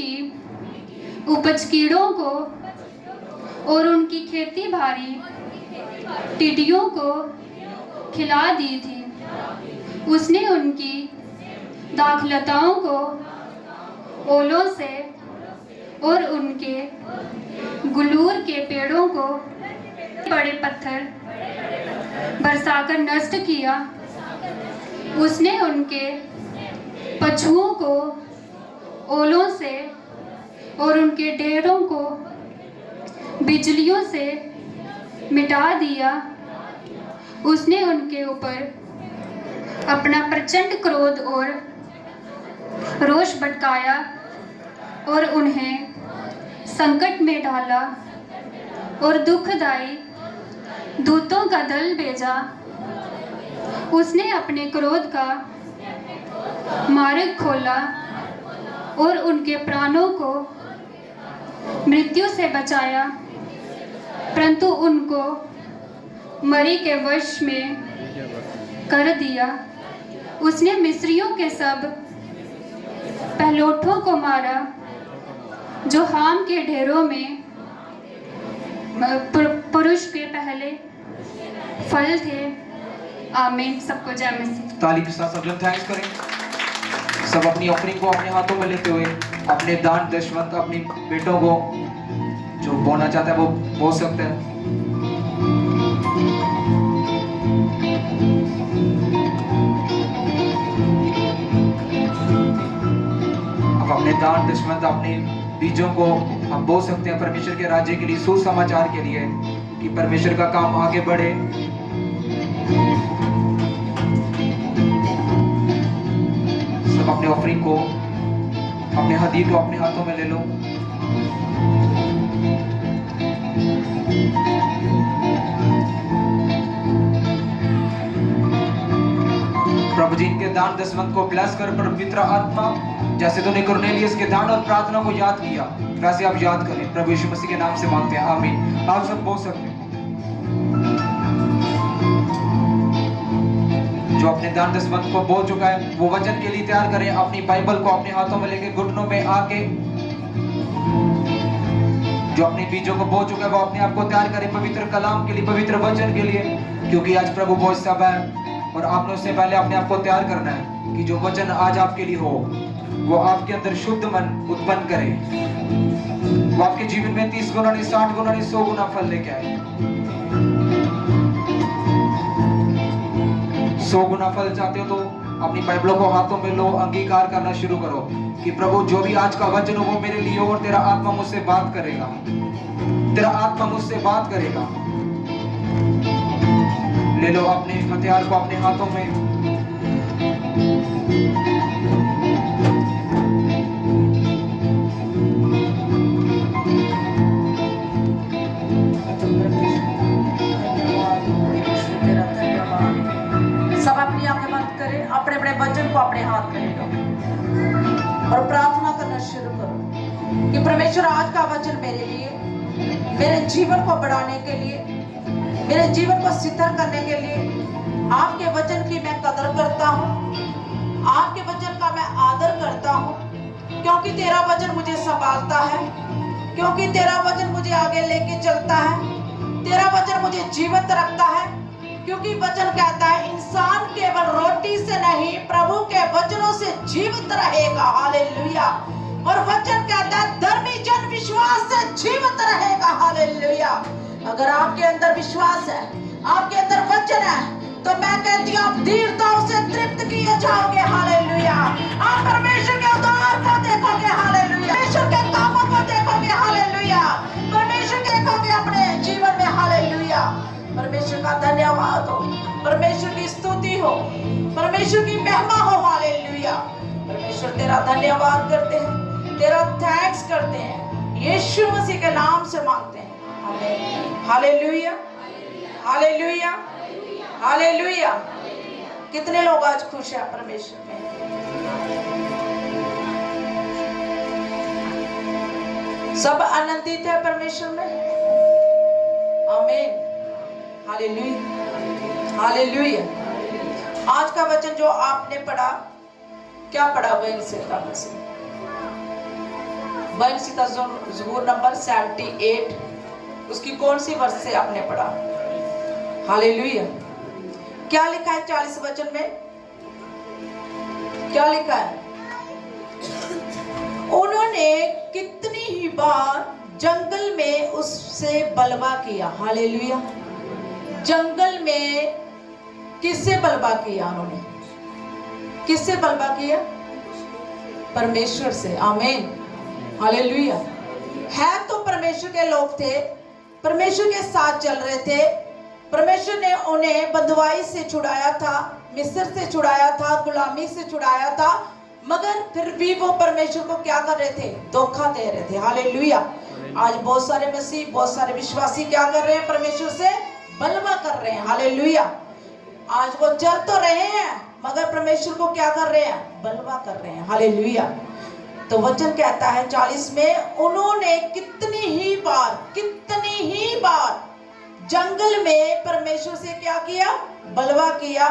की उपज कीड़ों को और उनकी खेती बाड़ी टिड्डियों को खिला दी थी। उसने उनकी दाखलताओं को ओलों से और उनके गुलूर के पेड़ों को बड़े पत्थर बरसाकर नष्ट किया। उसने उनके पशुओं को ओलों से और उनके डेरों को बिजलियों से मिटा दिया। उसने उनके ऊपर अपना प्रचंड क्रोध और रोष भड़काया और उन्हें संकट में डाला और दुखदाई दूतों का दल भेजा। उसने अपने क्रोध का मार्ग खोला और उनके प्राणों को मृत्यु से बचाया, परंतु उनको मरी के वश में कर दिया। उसने मिस्रियों के सब पहलोठों को मारा जो हाम के ढेरों में पुरुष के पहले फल थे। आमीन। सबको जय मसीह। ताली के साथ सब लोग थैंक्स करें। सब अपनी ऑफरिंग को अपने हाथों में लेते हुए अपने दान दशमंत अपनी बेटों को जो बोना चाहता है वो बो सकते हैं। अब अपने दान दशमंत अपने बीजों को हम बो सकते हैं परमेश्वर के राज्य के लिए, सुसमाचार के लिए कि परमेश्वर का काम आगे बढ़े। सब अपने ऑफरिंग को अपने हदीये को अपने हाथों में ले लो। प्रभु जी इनके दान दशमंत को ब्लेस कर पवित्र आत्मा, जैसे तूने कुरनेलियस के दान और प्रार्थना को याद किया वैसे आप याद करें। प्रभु यीशु मसीह के नाम से मांगते हैं, आमीन। आप सब बोल सकते हैं। जो अपने दान दशमंत को बोल चुका है वो वचन के लिए तैयार करें। अपनी बाइबल को अपने हाथों में लेके घुटनों में आके जो अपने बीजों को बो चुका है वो अपने आप को तैयार करें पवित्र कलाम के लिए, पवित्र वचन के लिए, क्योंकि आज प्रभु भोज सभा है और आपने उससे पहले अपने आप को तैयार करना है कि जो वचन आज आपके लिए हो वो आपके अंदर शुद्ध मन उत्पन्न करे, वो आपके जीवन में 30 गुना नहीं 60 गुना नहीं 100 गुना फल लेके आए। 100 गुना फल चाहते हो तो अपनी बाइबलों को हाथों में लो, अंगीकार करना शुरू करो कि प्रभु जो भी आज का वचन हो वो मेरे लिए हो और तेरा आत्मा मुझसे बात करेगा, तेरा आत्मा मुझसे बात करेगा। ले लो अपने हथियार को अपने हाथों में। सब अपनी आंखें बंद करें, अपने अपने वचन को अपने हाथ में ले लो और प्रार्थना करना शुरू करो कि परमेश्वर आज का वचन मेरे लिए, मेरे जीवन को बढ़ाने के लिए, मेरे जीवन को सिद्ध करने के लिए, आपके वचन की मैं कदर करता हूँ, आपके वचन का मैं आदर करता हूँ, क्योंकि तेरा वचन मुझे संभालता है, क्योंकि तेरा वचन मुझे आगे लेके चलता है, तेरा वचन मुझे जीवित रखता है, क्योंकि वचन कहता है इंसान केवल रोटी से नहीं प्रभु के वचनों से जीवित रहेगा। हालेलुया। और वचन कहता है धर्मी जन विश्वास से जीवित रहेगा। हालेलुया। अगर आपके अंदर विश्वास है, आपके अंदर वचन है, तो मैं कहती हूँ आप दीर्घताओं से तृप्त किए जाओगे। हालेलुया। आप परमेश्वर के उद्धार को देखोगे। हालेलुया। परमेश्वर के कामों को देखोगे। हालेलुया। परमेश्वर देखोगे अपने जीवन में। हालेलुया। परमेश्वर का धन्यवाद हो, परमेश्वर की स्तुति हो, परमेश्वर की महिमा हो। हालेलुया। परमेश्वर तेरा धन्यवाद करते हैं, तेरा थैंक्स करते हैं, यीशु मसीह के नाम से मांगते हैं। हालेलुया। हालेलुया। हालेलुया। कितने लोग आज खुश हैं परमेश्वर में? सब आनंदित है परमेश्वर में। आमीन। हालेलुया। हालेलुया। आज का वचन जो आपने पढ़ा, क्या पढ़ा वो इनसे वंशिता ज़बूर नंबर 78, उसकी कौन सी वर्ष से आपने पढ़ा? हालेलुया। क्या लिखा है 40 वचन में? क्या लिखा है? उन्होंने कितनी ही बार जंगल में उससे बलवा किया। हालेलुया। जंगल में किससे बलवा किया? उन्होंने किससे बलवा किया? परमेश्वर से। आमीन। हालेलुया। है तो परमेश्वर के लोग थे, परमेश्वर के साथ चल रहे थे, परमेश्वर ने उन्हें बंधुआई से छुड़ाया था, मिस्र से छुड़ाया था, गुलामी से छुड़ाया था, मगर फिर भी वो परमेश्वर को क्या कर रहे थे? धोखा दे रहे थे। हालेलुया। आज बहुत सारे मसीह, बहुत सारे विश्वासी क्या कर रहे हैं? परमेश्वर से बलवा कर रहे हैं। हालेलुया। आज वो चल तो रहे हैं मगर परमेश्वर को क्या कर रहे हैं? बलवा कर रहे हैं। हालेलुया। तो वचन कहता है 40 में, उन्होंने कितनी ही बार जंगल में परमेश्वर से क्या किया? बलवा किया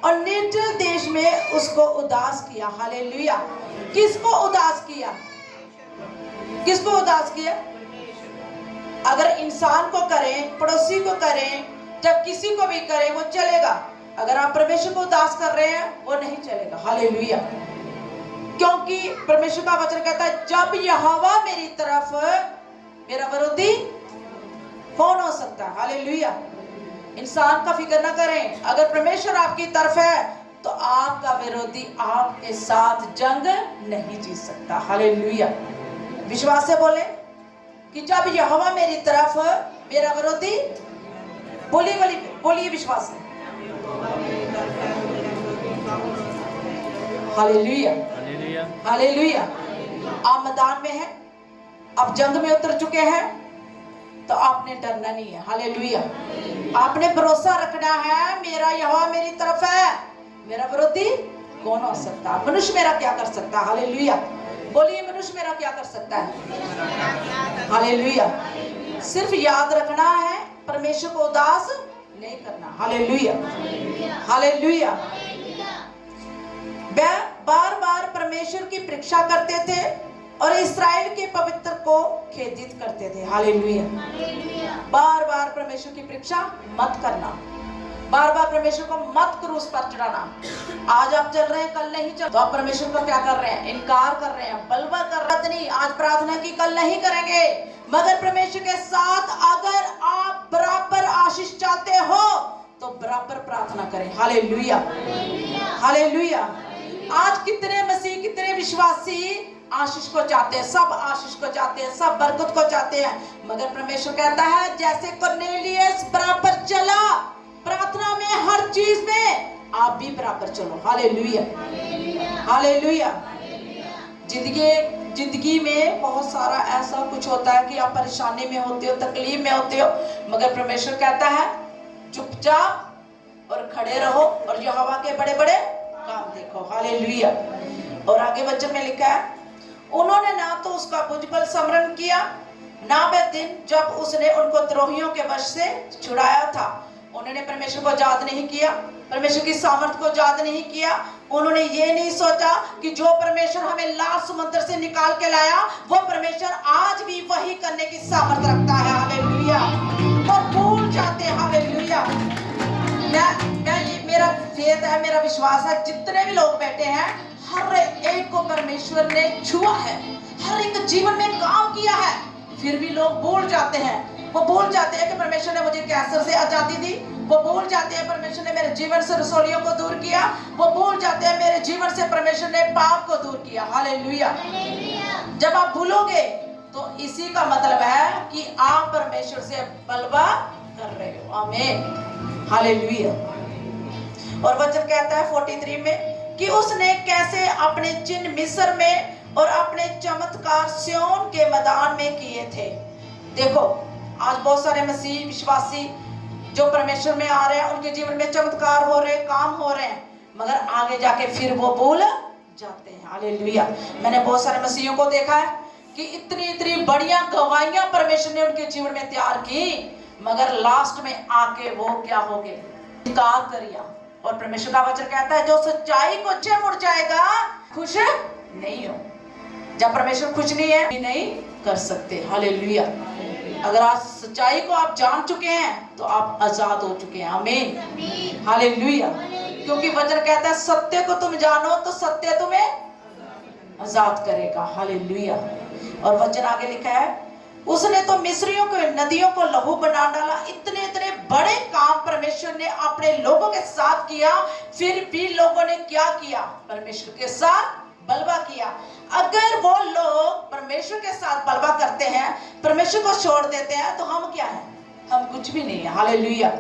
और निर्जल देश में उसको उदास किया। हालेलुया। किसको उदास किया? किसको उदास किया? अगर इंसान को करें, पड़ोसी को करें, जब किसी को भी करें वो चलेगा। अगर आप परमेश्वर को उदास कर रहे हैं वो नहीं चलेगा। हालेलुया। क्योंकि परमेश्वर का वचन कहता है, जब यहोवा मेरी तरफ, मेरा विरोधी कौन हो सकता है? हालेलुया। इंसान का फिक्र ना करें, अगर परमेश्वर आपकी तरफ है तो आपका विरोधी आपके साथ जंग नहीं जीत सकता। हालेलुया। विश्वास से बोले कि जब यहोवा मेरी तरफ, मेरा विरोधी, बोलिए विश्वास से। हालेलुया। हालेलुया। आप मैदान में हैं, आप जंग में उतर चुके हैं, तो आपने डरना नहीं है। हालेलुया। आपने भरोसा रखना है, मेरा यहोवा मेरी तरफ है, मेरा विरोधी कौन हो सकता है? मनुष्य मेरा क्या कर सकता है? हालेलुया। बोलिए, मनुष्य मेरा क्या कर सकता है? हालेलुया। सिर्फ याद रखना है, परमेश्वर को उदास नहीं करना। हालेलुया। हालेलुया। वे बार बार परमेश्वर की परीक्षा करते थे और इस्राएल के पवित्र को खेदित करते थे। हालेलुया। बार बार परमेश्वर की परीक्षा मत करना, बार बार परमेश्वर को मत क्रूस पर चढ़ाना। आज आप चल रहे हैं, कल नहीं चल, तो आप परमेश्वर को क्या कर रहे हैं? इनकार कर रहे हैं, बलवा कर रहे नहीं। आज प्रार्थना की, कल नहीं करेंगे, मगर परमेश्वर के साथ अगर आप बराबर आशीष चाहते हो तो बराबर प्रार्थना करें। हालेलुया। हालेलुया। आज कितने मसीह, कितने विश्वासी आशीष को चाहते हैं, सब आशीष को चाहते हैं, सब बरकत को चाहते हैं, मगर परमेश्वर कहता है जैसे कुरनेलियस बराबर चला प्रार्थना में, हर चीज में, आप भी बराबर चलो। हालेलुया। हालेलुया। जिंदगी में बहुत सारा ऐसा कुछ होता है कि आप परेशानी में होते हो, तकलीफ में होते हो, मगर परमेश्वर कहता है चुपचाप और खड़े रहो और यहोवा के बड़े बड़े काम देखो। हालेलुया। और आगे वचन में लिखा है, उन्होंने ना तो उसका भुजबल स्मरण किया, ना वह दिन जब उसने उनको द्रोहियों के वश से छुड़ाया था। उन्होंने परमेश्वर को याद नहीं किया, परमेश्वर की सामर्थ को याद नहीं किया। उन्होंने ये नहीं सोचा कि जो परमेश्वर हमें लाल समुद्र से निकाल के लाया, वो परमेश्वर आज भी वही करने की सामर्थ रखता है। हालेलुया। वो भूल जाते हैं। हालेलुया। मेरा फेथ है, मेरा विश्वास है, जितने भी लोग बैठे हैं, हर एक को परमेश्वर ने छुआ है, हर एक जीवन में काम किया है, फिर भी लोग भूल जाते हैं। वो भूल जाते हैं कि परमेश्वर ने मुझे कैंसर से आजादी दी, वो भूल जाते हैं परमेश्वर ने मेरे जीवन से रसोलियों को दूर किया, वो भूल जाते हैं मेरे जीवन से परमेश्वर ने पाप को दूर किया। हालेलुया। जब आप भूलोगे तो इसी का मतलब है कि आप परमेश्वर से बलवा कर रहे हो। आमीन। हालेलुया। और वचन कहता है 43 में कि उसने कैसे अपने चिन्ह मिस्र में और अपने चमत्कार सिय्योन के मैदान में किए थे। देखो, आज बहुत सारे मसीह विश्वासी जो परमेश्वर में आ रहे हैं, उनके जीवन में चमत्कार हो रहे, काम हो रहे हैं, मगर आगे जाके फिर वो भूल जाते हैं। हालेलुया। मैंने बहुत सारे मसीहों को देखा है कि इतनी बढ़िया गवाहियां परमेश्वर ने उनके जीवन में तैयार की, मगर लास्ट में आके वो क्या हो गए? इनकार कर दिया। और परमेश्वर का वचन कहता है जो सच्चाई को अच्छे मुड़ जाएगा खुश नहीं हो। जब परमेश्वर खुश नहीं है नहीं कर सकते। हालेलुया। अगर आज सच्चाई को आप जान चुके हैं तो आप आजाद हो चुके हैं। आमीन। हालेलुया। क्योंकि वचन कहता है सत्य को तुम जानो तो सत्य तुम्हें आजाद करेगा। हालेलुया। और वचन आगे लिखा है, उसने तो मिस्रियों को नदियों को लहू बना डाला। इतने इतने बड़े काम परमेश्वर ने अपने लोगों के साथ किया, फिर भी लोगों ने क्या किया? परमेश्वर के साथ बलवा किया। अगर वो लोग परमेश्वर के साथ बलवा करते हैं, परमेश्वर को छोड़ देते हैं, तो हम क्या हैं? हम कुछ भी नहीं है। हालेलुया।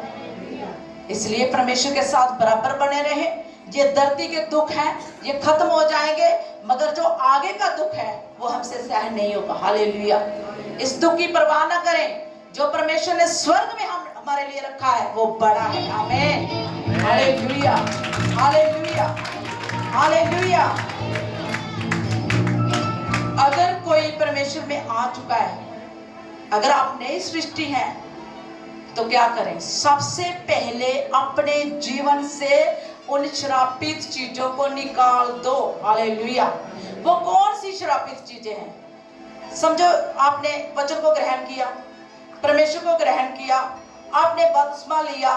इसलिए परमेश्वर के साथ बराबर बने रहे। ये धरती के दुख हैं, ये खत्म हो जाएंगे, मगर जो आगे का दुख है वो हमसे सहन नहीं होगा। हालेलुया। इस दुख की परवाह ना करें। जो परमेश्वर ने स्वर्ग में हमारे लिए रखा है वो बड़ा है। आमीन। हालेलुया। हालेलुया। हालेलुया। अगर कोई परमेश्वर में आ चुका है, अगर आप नई सृष्टि हैं, तो क्या करें? सबसे पहले अपने जीवन से उन श्रापित चीजों को निकाल दो। हालेलुया। वो कौन सी श्रापित चीजें हैं? समझो, आपने वचन को ग्रहण किया, परमेश्वर को ग्रहण किया, आपने बपतिस्मा लिया,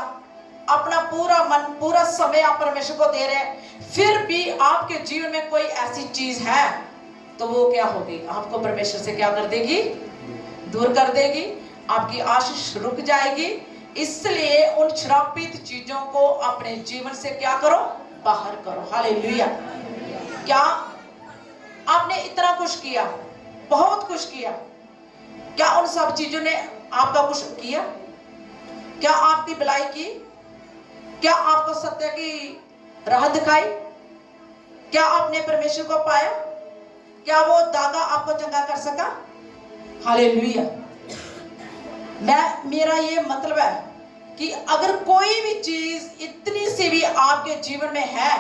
अपना पूरा मन पूरा समय आप परमेश्वर को दे रहे हैं, फिर भी आपके जीवन में कोई ऐसी चीज है, तो वो क्या होगी? आपको परमेश्वर से क्या कर देगी? दूर कर देगी। आपकी आशीष रुक जाएगी। इसलिए उन श्रापित चीजों को अपने जीवन से क्या करो? बाहर करो। हालेलुया। क्या आपने इतना कुछ किया, बहुत कुछ किया, क्या उन सब चीजों ने आपका कुछ किया? क्या आपकी भलाई की? क्या आपको सत्य की राह दिखाई? क्या आपने परमेश्वर को पाया? क्या वो धागा आपको चंगा कर सका? हालेलुया। मेरा ये मतलब है कि अगर कोई भी चीज इतनी सी भी आपके जीवन में है,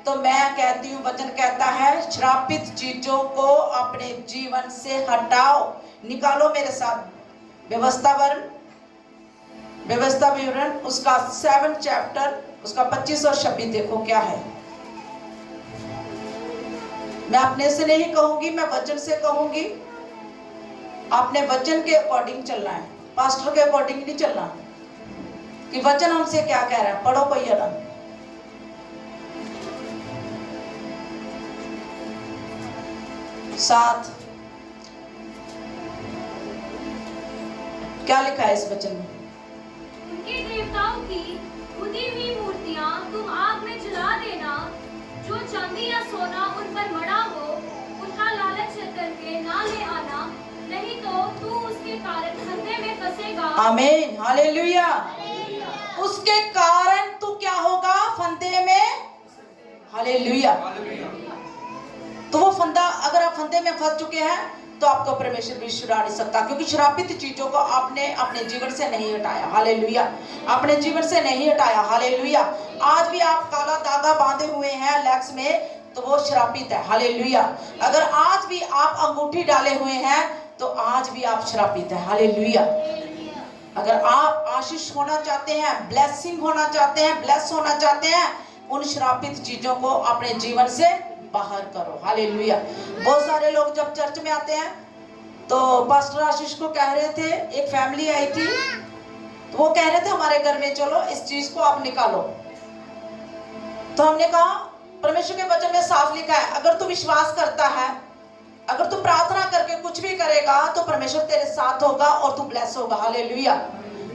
तो मैं कहती हूँ, वचन कहता है श्रापित चीजों को अपने जीवन से हटाओ, निकालो। मेरे साथ व्यवस्था विवरण उसका 7 चैप्टर उसका 25 और 26 देखो क्या है। मैं अपने से नहीं कहूंगी, मैं वचन से कहूंगी। आपने वचन के अकॉर्डिंग चलना है, पास्टर के अकॉर्डिंग नहीं चलना कि वचन हमसे क्या कह रहा है। पढ़ो कोई ना। साथ क्या लिखा है इस वचन में? उनके देवताओं की खुदी हुई मूर्तियां तुम आग में जला देना। जो चांदी या सोना उन पर मड़ा हो, उनका लालच करके ना ले आना, नहीं तो तू उसके कारण फंदे में फंसेगा। आमीन। हालेलुया। उसके कारण तू क्या होगा? फंदे में। हालेलुया। तो वो फंदा, अगर आप फंदे में फंस चुके हैं, तो आपको परमेश्वर भी छुड़ा नहीं सकता, क्योंकि श्रापित चीजों को आपने अपने जीवन से नहीं हटाया। हालेलुया। अपने जीवन से नहीं हटाया। हालेलुया। आज भी आप काला धागा बांधे हुए हैं लेग्स में, तो वो श्रापित है। हालेलुया। अगर आज भी आप अंगूठी डाले हुए हैं, तो आज भी आप श्रापित है। हालेलुया। अगर आप आशीष होना चाहते हैं, ब्लेसिंग होना चाहते हैं, ब्लेस होना चाहते हैं, उन श्रापित चीजों को अपने जीवन से बाहर करो। हालेलुया। बहुत सारे लोग जब चर्च में आते हैं, तो पास्टर आशीष को कह रहे थे, एक फैमिली आई थी, तो वो कह रहे थे हमारे घर में चलो, इस चीज को आप निकालो। तो हमने कहा परमेश्वर के वचन में साफ लिखा है, अगर तू विश्वास करता है, अगर तू प्रार्थना करके कुछ भी करेगा, तो परमेश्वर तेरे साथ होगा और तू ब्लेस होगा। हालेलुया।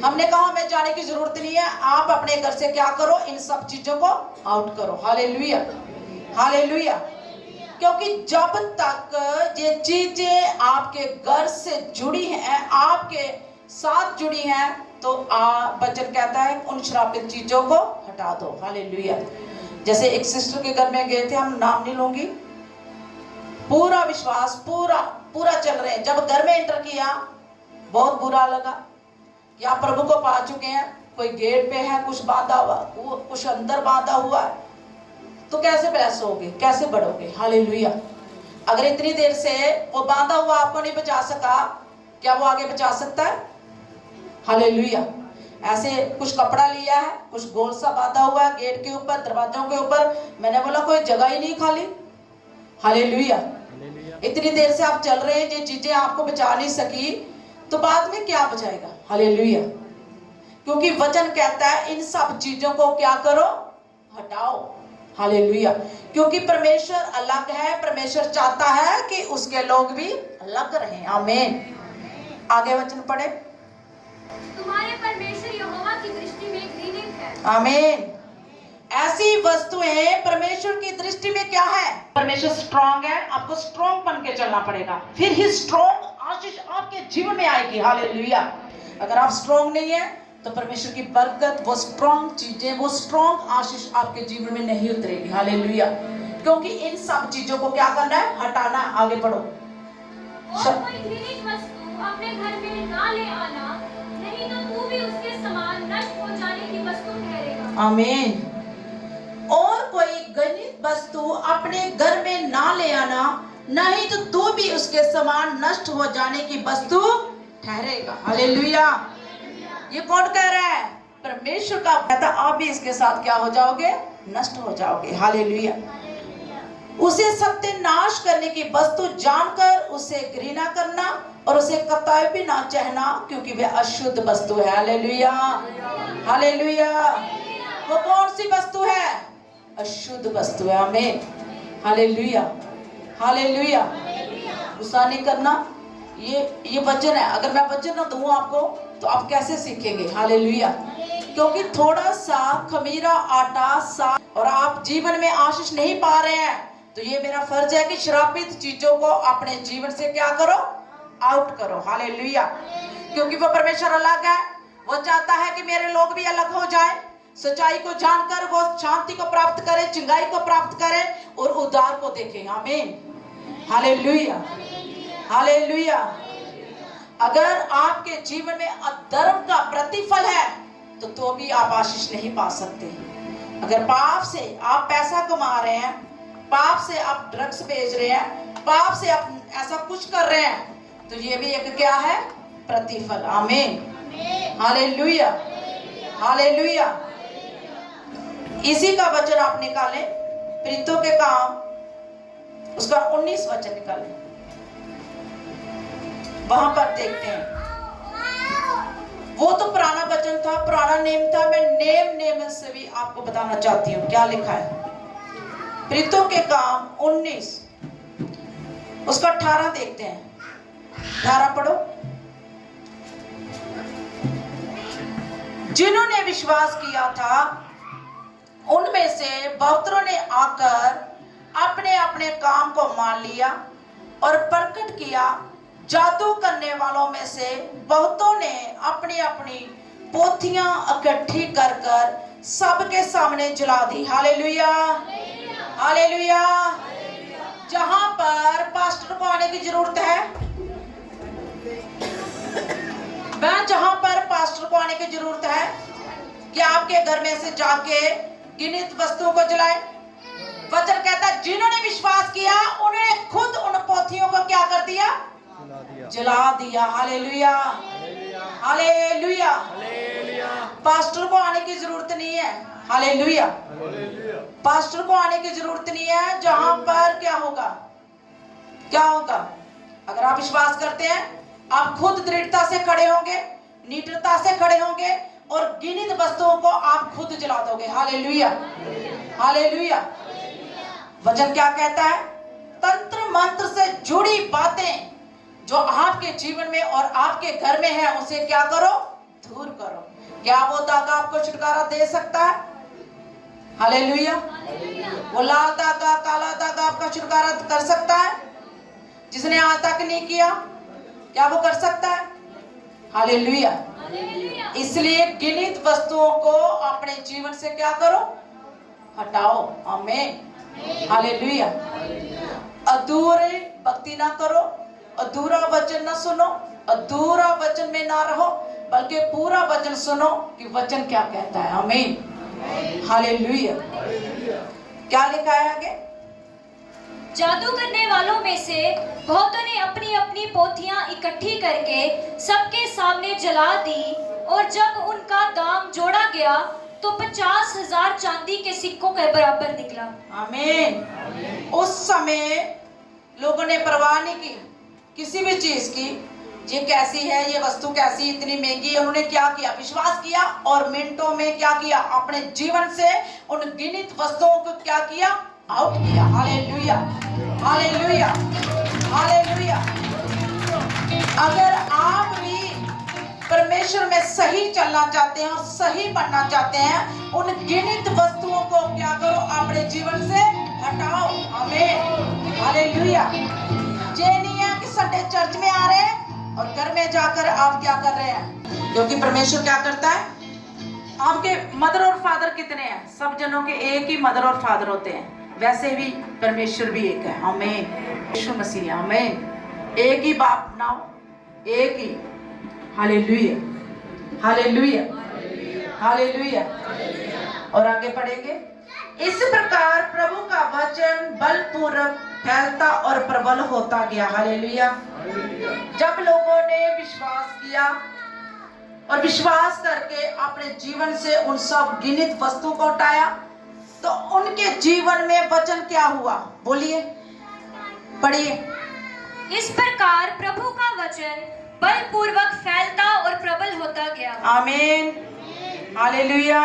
हमने कहा हमें जाने की जरूरत नहीं है, आप अपने घर से क्या करो? इन सब चीजों को आउट करो। हालेलुया। हालेलुया। क्योंकि जब तक ये चीजें आपके घर से जुड़ी हैं, आपके साथ जुड़ी हैं, तो वचन कहता है उन श्रापित चीजों को हटा दो। हालेलुया। जैसे एक सिस्टर के घर में गए थे, हम नाम नहीं लूंगी, पूरा विश्वास पूरा चल रहे हैं। जब घर में एंटर किया, बहुत बुरा लगा कि आप प्रभु को पा चुके हैं, कोई गेट पे है, कुछ बांधा हुआ, कुछ अंदर बांधा हुआ है, तो कैसे ब्लेस होगे, कैसे बढ़ोगे? हालेलुया। अगर इतनी देर से वो बांधा हुआ आपको नहीं बचा सका, क्या वो आगे बचा सकता है? हालेलुया। ऐसे कुछ कपड़ा लिया है, कुछ गोल सा बांधा हुआ है गेट के ऊपर, दरवाजों के ऊपर, मैंने बोला कोई जगह ही नहीं खाली। हालेलुया। इतनी देर से आप चल रहे हैं, ये चीजें आपको बचा नहीं सकी तो बाद में क्या बचाएगा। हालेलुया। क्योंकि वचन कहता है इन सब चीजों को क्या करो, हटाओ। हालेलुया। क्योंकि परमेश्वर अलग है, परमेश्वर चाहता है कि उसके लोग भी अलग रहें। आमीन। आगे वचन पढ़े। तुम्हारे परमेश्वर यहोवा की दृष्टि में घृणित है। आमीन। ऐसी वस्तुएं परमेश्वर की दृष्टि में क्या है, परमेश्वर स्ट्रांग है, आपको स्ट्रांग बन के चलना पड़ेगा, फिर ही स्ट्रांग आशीष आपके जीवन में आएगी। हालेलुया। अगर आप स्ट्रांग नहीं है तो परमेश्वर की बरकत, वो स्ट्रांग चीजें, वो स्ट्रांग आशीष आपके जीवन में नहीं उतरेगी। हालेलुया। क्योंकि इन सब चीजों को क्या करना है, हटाना। आगे बढ़ो। और कोई घृणित वस्तु अपने घर में ना ले आना, नहीं तो तू भी उसके समान नष्ट हो जाने की वस्तु ठहरेगा। आमीन। और कोई घृणित वस्तु अपने घर में ना ले आना, नहीं तो तू भी उसके समान नष्ट हो जाने की वस्तु ठहरेगा। हालेलुया। ये कौन कह रहा है, परमेश्वर का कहता, आप भी इसके साथ क्या हो जाओगे, नष्ट हो जाओगे। हालेलुया। उसे सत्यानाश करने की वस्तु जानकर उसे घृणा करना और उसे कतई भी ना चाहना, क्योंकि वह अशुद्ध वस्तु है। हालेलुया। हालेलुया। वो कौन सी वस्तु है, अशुद्ध वस्तु है। आमीन। हालेलुया। हालेलुया। गुस्सा नहीं करना, ये वचन है। अगर मैं वचन ना दूं आपको तो आप कैसे सीखेंगे। हालेलुया। क्योंकि थोड़ा सा खमीरा आटा सा और आप जीवन में आशीष नहीं पा रहे हैं, तो ये मेरा फर्ज है कि श्रापित चीजों को अपने जीवन से क्या करो, आउट करो। हालेलुया। क्योंकि वो परमेश्वर अलग है, वो चाहता है कि मेरे लोग भी अलग हो जाए, सच्चाई को जानकर वो शांति को प्राप्त करे, चिंगाई को प्राप्त करे और उद्धार को देखें। आमीन। हालेलुया। हालेलुया। अगर आपके जीवन में अधर्म का प्रतिफल है तो भी आप आशीष नहीं पा सकते। अगर पाप से आप पैसा कमा रहे हैं, पाप से आप ड्रग्स बेच रहे हैं, पाप से आप ऐसा कुछ कर रहे हैं, तो ये भी एक क्या है, प्रतिफल। आमीन। हालेलुया। हालेलुया। इसी का वचन आप निकालें, प्रीतों के काम उसका 19 वचन निकालें, वहां पर देखते हैं। वो तो पुराना वचन था, पुराना नेम था। मैं नेम से भी आपको बताना चाहती हूँ क्या लिखा है। प्रीतों के काम 19 उसका 18 देखते हैं। 18 पढ़ो। जिन्होंने विश्वास किया था उनमें से बहुतों ने आकर अपने अपने काम को मान लिया और प्रकट किया। जादू करने वालों में से बहुतों ने अपनी अपनी पोथियां इकट्ठी कर कर सबके सामने जला दी। हालेलुया। हालेलुया। जहां पर पास्टर को आने की जरूरत है, मैं जहां पर पास्टर को आने की जरूरत है कि आपके घर में से जाके घृणित वस्तुओं को जलाए। वचन कहता है जिन्होंने विश्वास किया उन्होंने खुद उन पोथियों को क्या कर दिया, जला दिया। हालेलुया। हालेलुया। पास्टर को आने की जरूरत नहीं है। हालेलुया। पास्टर को आने की जरूरत नहीं है। जहां पर क्या होगा, क्या होगा, अगर आप विश्वास करते हैं आप खुद दृढ़ता से खड़े होंगे, निडरता से खड़े होंगे और घृणित वस्तुओं को आप खुद जला दोगे। हालेलुया। हालेलुया। वचन क्या कहता है, तंत्र मंत्र से जुड़ी बातें जो आपके जीवन में और आपके घर में है उसे क्या करो, दूर करो। क्या वो धागा आपको छुटकारा दे सकता है? हालेलुया। वो लाल धागा, काला धागा आपका छुटकारा कर सकता है? जिसने आज तक नहीं किया, क्या वो कर सकता है? हालेलुया। इसलिए घृणित वस्तुओं को अपने जीवन से क्या करो, हटाओ। आमीन। हालेलुया। अधूरे भक्ति ना करो, अधूरा वचन ना सुनो, अधूरा वचन में ना रहो, बल्कि पूरा वचन सुनो कि वचन क्या कहता है। आमीन। हालेलुया। क्या लिखा है आगे? जादू करने वालों में से बहुतों ने अपनी अपनी पोथियां इकट्ठी करके सबके सामने जला दी और जब उनका दाम जोड़ा गया तो 50,000 चांदी के सिक्कों के बराबर निकला। आमीन। उस समय लोगों ने परवाह नहीं की किसी भी चीज की, ये कैसी है, ये वस्तु कैसी, इतनी महंगी है। उन्होंने क्या किया? विश्वास किया और मिनटों में क्या किया? अपने जीवन से उन गिनित वस्तुओं को क्या किया? आउट किया। Hallelujah, hallelujah, hallelujah. अगर आप भी परमेश्वर में सही चलना चाहते हैं और सही बनना चाहते हैं, उन गिनित वस्तुओं को क्या करो? अपने जीवन से हटाओ। आमीन, हालेलुया। ये नहीं है कि संडे चर्च में आ रहे हैं और घर में जाकर आप क्या कर रहे हैं, क्योंकि परमेश्वर क्या करता है? आपके मदर और फादर कितने हैं? सब जनों के एक ही मदर और फादर होते हैं, वैसे भी परमेश्वर भी एक है। आमीन, यीशु मसीह। आमीन। एक ही बाप नाम, एक ही। Hallelujah, hallelujah, hallelujah. और आगे पढ़ेंगे। इस प्रकार प्रभु का वचन बलपूर्वक फैलता और प्रबल होता गया। हालेलुया। जब लोगों ने विश्वास किया और विश्वास करके अपने जीवन से उन सब गिनित वस्तुओं को हटाया, तो उनके जीवन में वचन क्या हुआ? बोलिए, पढ़िए। इस प्रकार प्रभु का वचन बलपूर्वक फैलता और प्रबल होता गया। आमीन, हालेलुया।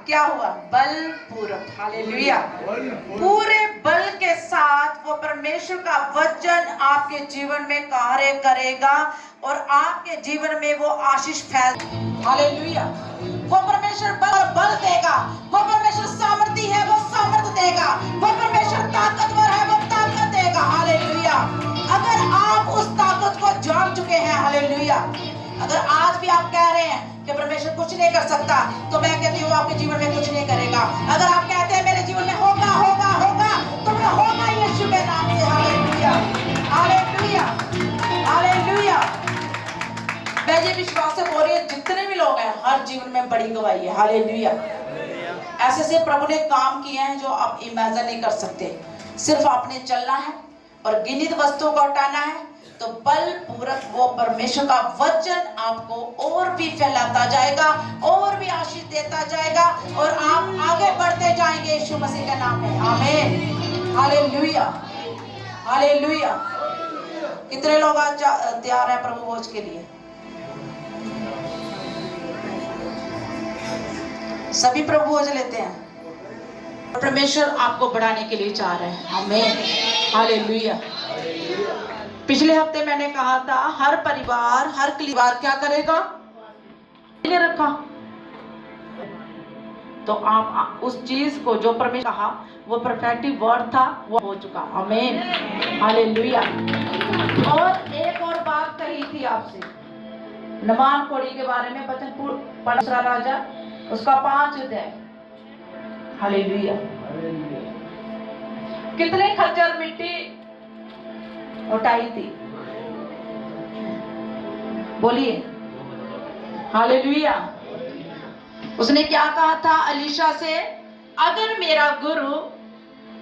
क्या हुआ? बलपूर्वक। हालेलुया। पूरे बल के साथ वो परमेश्वर का वचन आपके जीवन में कार्य करेगा और आपके जीवन में वो आशीष फैल। हालेलुया। वो परमेश्वर बल देगा, वो परमेश्वर सामर्थी है, वो सामर्थ देगा, वो परमेश्वर ताकतवर है, वो ताकत देगा। हालेलुया। अगर आप उस ताकत को जान चुके हैं, हालेलुया, अगर आज भी आप कह रहे हैं कि परमेश्वर कुछ नहीं कर सकता, तो मैं कहती हूँ आपके जीवन में कुछ नहीं करेगा। अगर आप कहते हैं मेरे जीवन में होगा होगा होगा, तो वो होगा यीशु के नाम से। Hallelujah, hallelujah, hallelujah. मैं ये विश्वास से बोल रही हूँ, जितने भी लोग हैं हर जीवन में बड़ी गवाही है। हालेलुया। ऐसे से प्रभु ने काम किए हैं जो आप इमेजिन नहीं कर सकते। सिर्फ आपने चलना है और गिनित वस्तुओं को हटाना है, तो बलपूर्वक वो परमेश्वर का वचन आपको और भी फैलाता जाएगा, और भी आशीष देता जाएगा, और आप आगे बढ़ते जाएंगे यीशु मसीह के नाम में। आमीन, हालेलुया, हालेलुया। कितने लोग आज तैयार हैं प्रभु भोज के लिए? सभी प्रभु भोज लेते हैं। परमेश्वर आपको बढ़ाने के लिए चाह रहे हैं। आमीन, हालेलुया। पिछले हफ्ते मैंने कहा था हर परिवार, हर परिवार क्या करेगा? ले रखा। तो आप उस चीज को जो परमेश्वर कहा, वो परफेक्टिव वर्ड था, वो हो चुका। आमीन, हालेलुया। और एक और बात कही थी आपसे, नमान कोड़ी के बारे में वचन पढ़, दूसरा राजा उसका 5 अध्याय। हालेलुया। कितने खच्चर मिट्टी उठाई थी? बोलिए, हालेलुया। उसने क्या कहा था अलीशा से? अगर मेरा गुरु,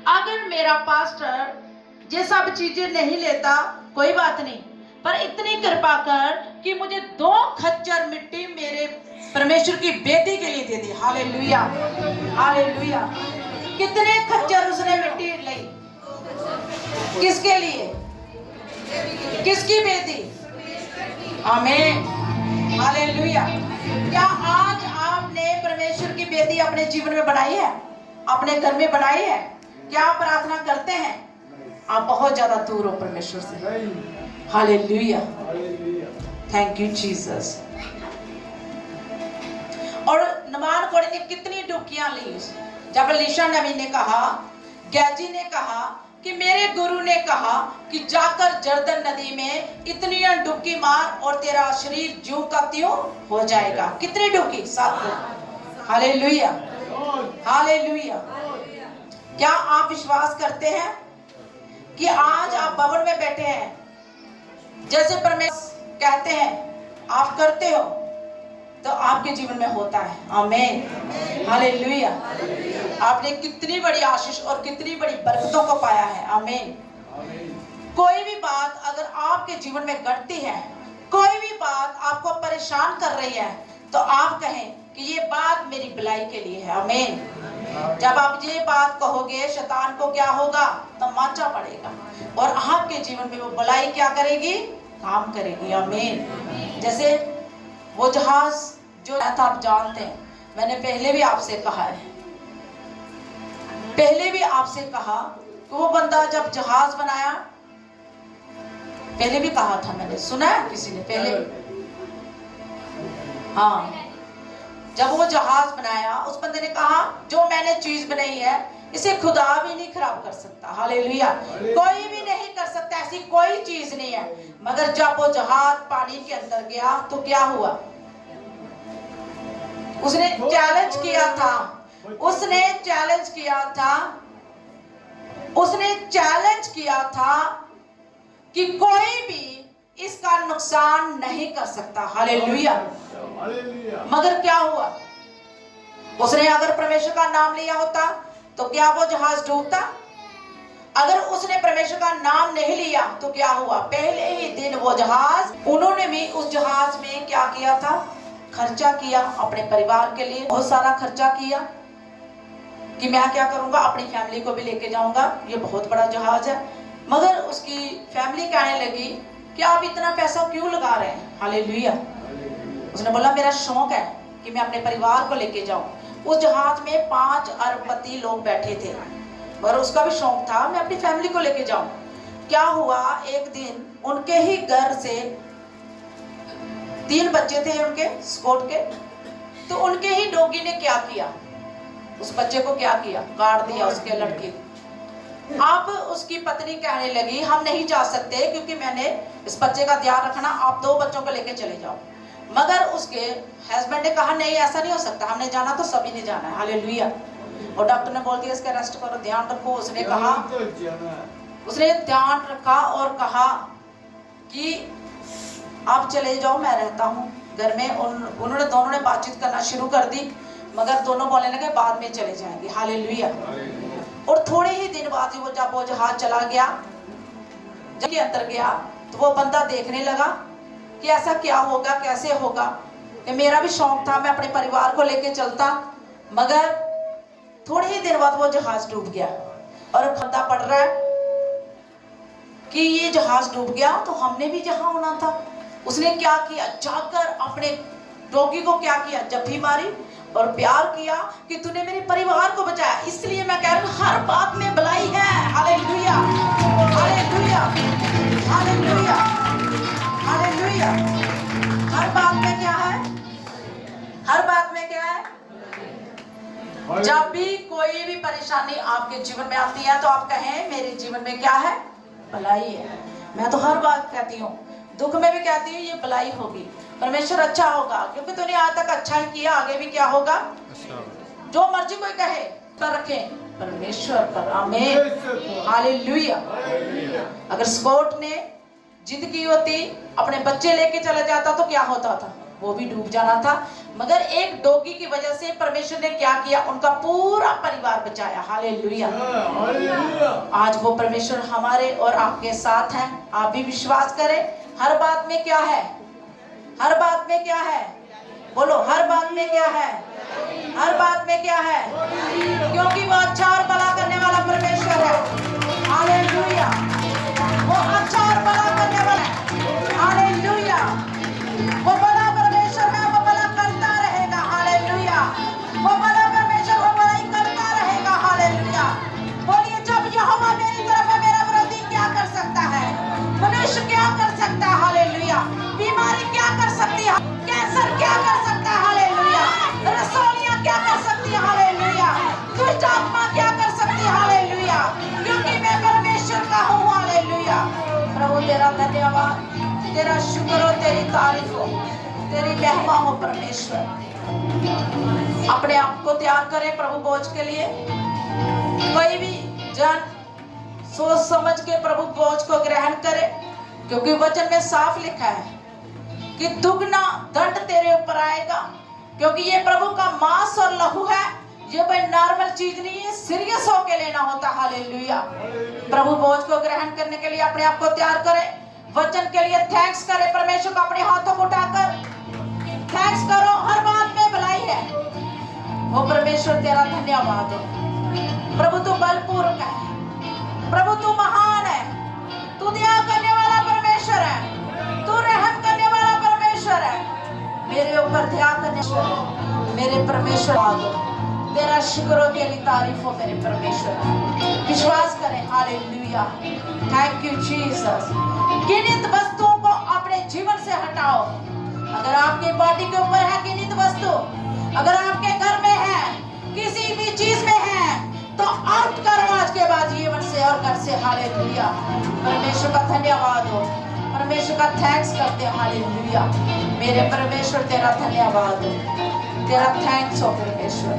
अगर मेरा पास्टर ये सब चीजें नहीं लेता, कोई बात नहीं, पर इतनी कृपा कर कि मुझे 2 खच्चर मिट्टी मेरे परमेश्वर की बेटी के लिए दे दी। Hallelujah, hallelujah. कितने खच्चर उसने मिट्टी ली? किसके लिए? किसकी बेटी? आमीन, हालेलुया। क्या आज आपने परमेश्वर की बेटी अपने जीवन में बनाई है? अपने घर में बनाई है? क्या आप प्रार्थना करते हैं? आप बहुत ज्यादा दूर हो परमेश्वर से। Hallelujah, thank you Jesus. और नमान कोड़ी ने कितनी डुबकियां ली जब एलीशा नबी ने कहा, गैजी ने कहा कि मेरे गुरु ने कहा कि जाकर जर्दन नदी में इतनी डुबकी मार और तेरा शरीर ज्यों का त्यों हो जाएगा। कितनी डुबकी? 7। Hallelujah, hallelujah. क्या आप विश्वास करते हैं कि आज आप भवन में बैठे हैं, जैसे परमेश्वर कहते हैं आप करते हो, तो आपके जीवन में होता है। आमीन, हालेलुया। आपने कितनी बड़ी आशीष और कितनी बड़ी बरकतों को पाया है। आमीन। कोई भी बात अगर आपके जीवन में घटती है, कोई भी बात आपको परेशान कर रही है, तो आप कहें कि ये बात मेरी भलाई के लिए है। आमीन, जब आप ये बात कहोगे शैतान को क्या होगा, तमाचा पड़ेगा और आपके जीवन में वो भलाई क्या करेगी, काम करेगी। आमीन। जैसे वो जहाज जो था आप जानते हैं, मैंने पहले भी आपसे कहा है, पहले भी आपसे कहा कि वो बंदा जब जहाज बनाया, पहले भी कहा था मैंने, सुना है किसी ने पहले? हाँ, जब वो जहाज बनाया उस बंदे ने कहा जो मैंने चीज बनाई है इसे खुदा भी नहीं खराब कर सकता। हालेलुया। कोई भी नहीं कर सकता, ऐसी कोई चीज नहीं है। मगर जब वो जहाज पानी के अंदर गया तो क्या हुआ, उसने चैलेंज किया था, उसने चैलेंज किया था कि कोई भी इसका नुकसान नहीं कर सकता। हालेलुया। मगर क्या हुआ, उसने अगर परमेश्वर का नाम लिया होता तो क्या वो जहाज डूबता? अगर उसने परमेश्वर का नाम नहीं लिया तो क्या हुआ, पहले ही दिन वो जहाज, उन्होंने भी उस जहाज में क्या किया था, खर्चा किया अपने परिवार के लिए, बहुत सारा खर्चा किया कि मैं क्या करूंगा, अपनी फैमिली को भी लेके जाऊंगा, ये बहुत बड़ा जहाज है। मगर उसकी फैमिली कहने लगी कि आप इतना पैसा क्यों लगा रहे हैं। हालेलुया। उसने बोला मेरा शौक है कि मैं अपने परिवार को लेके जाऊं। उस जहाज में 5 अरबपति लोग बैठे थे और उसका भी शौक था मैं अपनी फैमिली को लेके जाऊं। क्या हुआ, एक दिन उनके ही घर से 3 बच्चे थे उनके स्कॉट के, तो उनके ही डॉगी ने क्या किया, उस बच्चे को क्या किया, काट दिया उसके लड़के। अब उसकी पत्नी कहने लगी हम नहीं जा सकते क्योंकि मैंने इस बच्चे का ध्यान रखना, आप 2 बच्चों को लेके चले जाओ। मगर उसके हस्बैंड ने कहा नहीं ऐसा नहीं हो सकता, हमने जाना तो सभी ने जाना है। हालेलुया। और डॉक्टर ने बोल दिया इसका रेस्ट करो, ध्यान रखो। उसने कहा, उसने ध्यान रखा और कहा कि आप चले जाओ, मैं रहता हूँ घर में। उन्होंने दोनों ने बातचीत करना शुरू कर दी, मगर दोनों बोलने लगे बाद में चले जाएंगे। हालेलुया। और थोड़े ही दिन बाद जब वो जहाज चला गया, जब के अंदर गया तो वो बंदा देखने लगा कि ऐसा क्या होगा, कैसे होगा, कि मेरा भी शौक था मैं अपने परिवार को लेके चलता। मगर थोड़े ही दिन बाद वो जहाज डूब गया और बंदा पड़ रहा है कि ये जहाज डूब गया तो हमने भी जहां होना था। उसने क्या किया, जाकर अपने डॉगी को क्या किया, जप्फी मारी और प्यार किया कि तूने मेरे परिवार को बचाया। इसलिए मैं कह रही हूँ हर बात में भलाई है। Hallelujah, hallelujah, hallelujah, hallelujah. हर बात में क्या है, हर बात में क्या है, जब भी कोई भी परेशानी आपके जीवन में आती है तो आप कहें मेरे जीवन में क्या है, भलाई है। मैं तो हर बात कहती हूँ, दुख में भी कहती हूँ ये भलाई होगी, परमेश्वर अच्छा होगा, क्योंकि तूने आज तक अच्छा ही किया, आगे भी क्या होगा, जो मर्जी कोई कहे तो रखें परमेश्वर पर। आमीन, हालेलुया। अगर स्कॉट ने जिद की होती, अपने बच्चे लेके चला जाता तो क्या होता था, वो भी डूब जाना था। मगर एक डॉगी की वजह से परमेश्वर ने क्या किया, उनका पूरा परिवार बचाया। हालेलुया। आज वो परमेश्वर हमारे और आपके साथ हैं। आप भी विश्वास करें, हर बात में क्या है, हर बात में क्या है, बोलो हर बात में क्या है, हर बात में क्या है, क्योंकि वो अच्छा और भला करने वाला परमेश्वर है। हालेलुया। वो अच्छा और भला करने वाला है। हालेलुया। वो भला परमेश्वर है, वो भला करता रहेगा। हालेलुया। वो भला परमेश्वर, वो भलाई करता रहेगा। हालेलुया। बोलिए जब यहोवा मेरी तरफ है मेरा विरोधी क्या कर सकता है, मनुष्य क्या कर सकता है। हालेलुया। बीमारी क्या कर सकती है, कैंसर क्या कर सकता है। हालेलुया। रसोलियां क्या कर सकती है। हालेलुया। दुष्ट आत्मा क्या कर सकती है। हालेलुया। क्योंकि मैं परमेश्वर का हूँ। हालेलुया। प्रभु तेरा धन्यवाद, तेरा शुक्र हो, तेरी तारीफ हो, तेरी महिमा हो परमेश्वर। अपने आप को तैयार करें प्रभु भोज के लिए। कोई भी जन सोच समझ के प्रभु भोज को ग्रहण करे, क्योंकि वचन में साफ लिखा है कि दुगना दंड तेरे ऊपर आएगा, क्योंकि ये प्रभु का मांस और लहू है। ये कोई नॉर्मल चीज नहीं है, सीरियस होके लेना होता। हालेलुया। प्रभु भोज को ग्रहण करने के लिए अपने आप को तैयार करें। वचन के लिए थैंक्स करें परमेश्वर को, अपने हाथों को उठाकर थैंक्स करो। हर बात में भलाई है, वो परमेश्वर तेरा धन्यवाद हो। प्रभु तू बलपूर्वक है, प्रभु तू महान है, तू दया करने वाला परमेश्वर है, तू रहम करने वाला परमेश्वर है, मेरे ऊपर दया करने वाला मेरे परमेश्वर आदो। तेरा शुक्र हो, तेरी तारीफ हो मेरे परमेश्वर। विश्वास करें, हालेलुया, थैंक यू जीसस। घृणित वस्तुओं को अपने जीवन से हटाओ। अगर आपके बॉडी के ऊपर है घृणित वस्तु, अगर आपके घर में है, किसी भी चीज में है, तो आउट करो आज के बाद जीवन से और घर से। हालेलुया, परमेश्वर का धन्यवाद हो, परमेश्वर का थैंक्स करते हैं। हालेलुया, मेरे परमेश्वर तेरा धन्यवाद हो, तेरा थैंक्स हो परमेश्वर।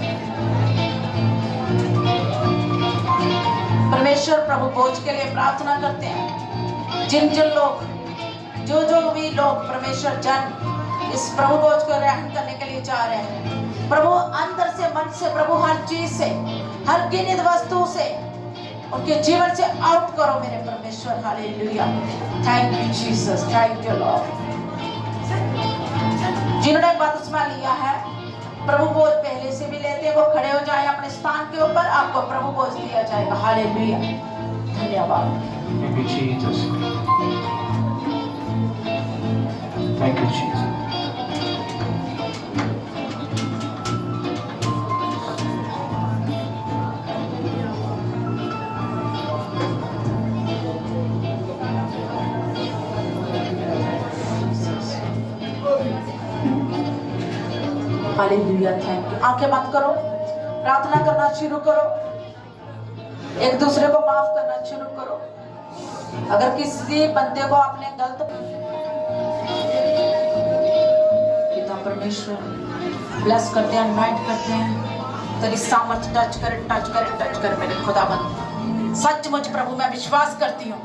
परमेश्वर प्रभु भोज के लिए प्रार्थना करते हैं। जिन जिन लोग जो भी लोग परमेश्वर जन इस प्रभु भोज को ग्रहण करने के लिए जा रहे हैं, प्रभु अंदर से मन से प्रभु हर चीज से, हर घृणित वस्तु से उनके जीवन से आउट करो मेरे परमेश्वर। Hallelujah, thank you Jesus, thank you Lord. जिन्होंने बपतिस्मा लिया है, प्रभु भोज पहले से भी लेते हैं, वो खड़े हो जाए अपने स्थान के ऊपर, आपको प्रभु भोज दिया जाएगा। हालेलुया, धन्यवाद। Thank you, Jesus. Thank you, Jesus. Hallelujah, thank you. आंखें बंद करो, प्रार्थना करना शुरू करो, एक दूसरे को माफ करना शुरू करो। अगर किसी बंदे को आपने गलत, पिता परमेश्वर ब्लेस करते हैं, अनॉइंट करते हैं, तेरी सामर्थ टच करे, टच करे, टच करे मेरे खुदाबंद। सचमुच प्रभु मैं विश्वास करती हूँ,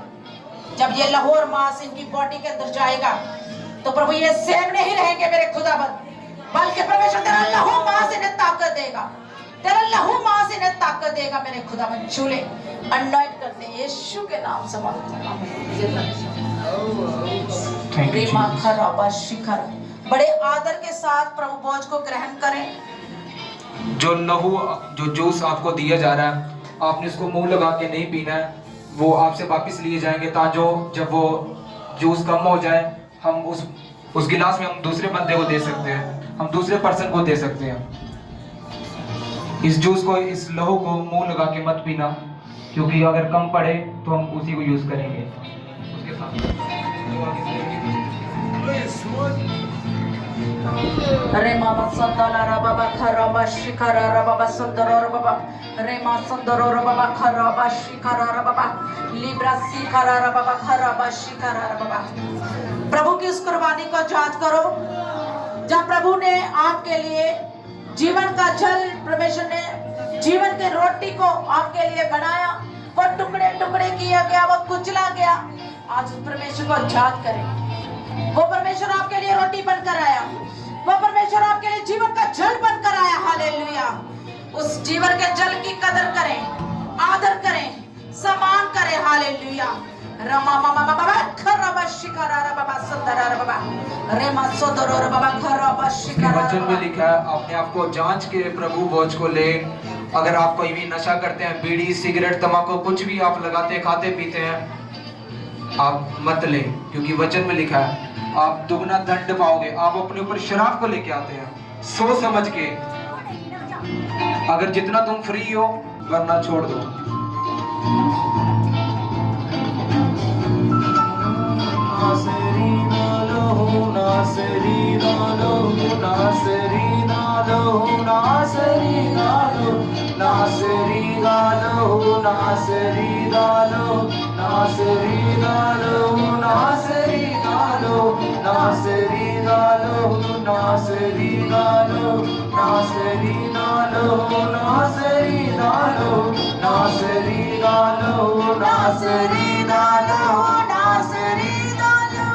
जब ये लहू और मांस इनकी बॉडी के अंदर जाएगा तो प्रभु ये सेम नहीं रहेंगे मेरे खुदाबंद, बल्कि परमेश्वर तेरा लहू मांस इन्हें ताकत देगा, तेरा लहू मांस इन्हें ताकत देगा मेरे खुदाबंद। चूले अनॉइंट करते हैं यीशु के नाम से मांगते हैं। बड़े आदर के साथ प्रभु भोज को ग्रहण करें। जो लहू, जो जूस आपको दिया जा रहा है, आपने इसको मुंह लगा के नहीं पीना है, वो आपसे वापस लिए जाएंगे, ताकि जब वो जूस कम हो जाए, हम उस गिलास में हम दूसरे बंदे को दे सकते हैं, हम दूसरे पर्सन को दे सकते हैं। इस जूस को, इस लहू को मुंह लगा के मत पीना, क्योंकि अगर कम पड़े तो हम उसी को यूज करेंगे उसके साथ। रे मामा संदला रा बाबा खराबा शिखरा रा बाबा सुंदर रा बाबा रे मा सुंदर रा बाबा खराबा शिखरा रा बाबा लिब्रा शिखरा रा बाबा खराबा शिखरा रा बाबा। प्रभु की इस कुर्बानी को याद करो, जब प्रभु ने आपके लिए जीवन का जल, परमेश्वर ने जीवन की रोटी को आपके लिए बनाया, वो टुकड़े टुकड़े किया गया, वो कुचला गया। आज उस परमेश्वर को याद करें। वो परमेश्वर आपके लिए रोटी बनकर आया, वो परमेश्वर आपके लिए जीवन का जल बनकर आया। हालेलुया, उस जीवन के जल की कदर करें, आदर करें, सम्मान करें। हालेलुया। रमा मामा बाबा खराबा शिकारा रा बाबा सुंदर रा बाबा रेमा सोदरो रा बाबा खराबा शिकारा। वचन में लिखा है, अपने आप को जांच के प्रभु भोज को ले। अगर आप कोई भी नशा करते हैं, बीड़ी, सिगरेट, तंबाकू, कुछ भी आप लगाते, खाते, पीते हैं, आप मत ले, क्योंकि वचन में लिखा है आप दुगना दंड पाओगे। आप अपने ऊपर शराब को लेके आते हैं सोच समझ के। अगर जितना तुम फ्री हो, वरना छोड़ दो। नासरी नालो, नासरी नालो, नासरी नालो, नासरी नालो, नासरी नालो, नासरी नालो, नासरी नालो, नासरी नालो, नासरी नालो, नासरी नालो, नासरी नालो, नासरी नालो, नासरी नालो, नासरी नालो, नासरी नालो।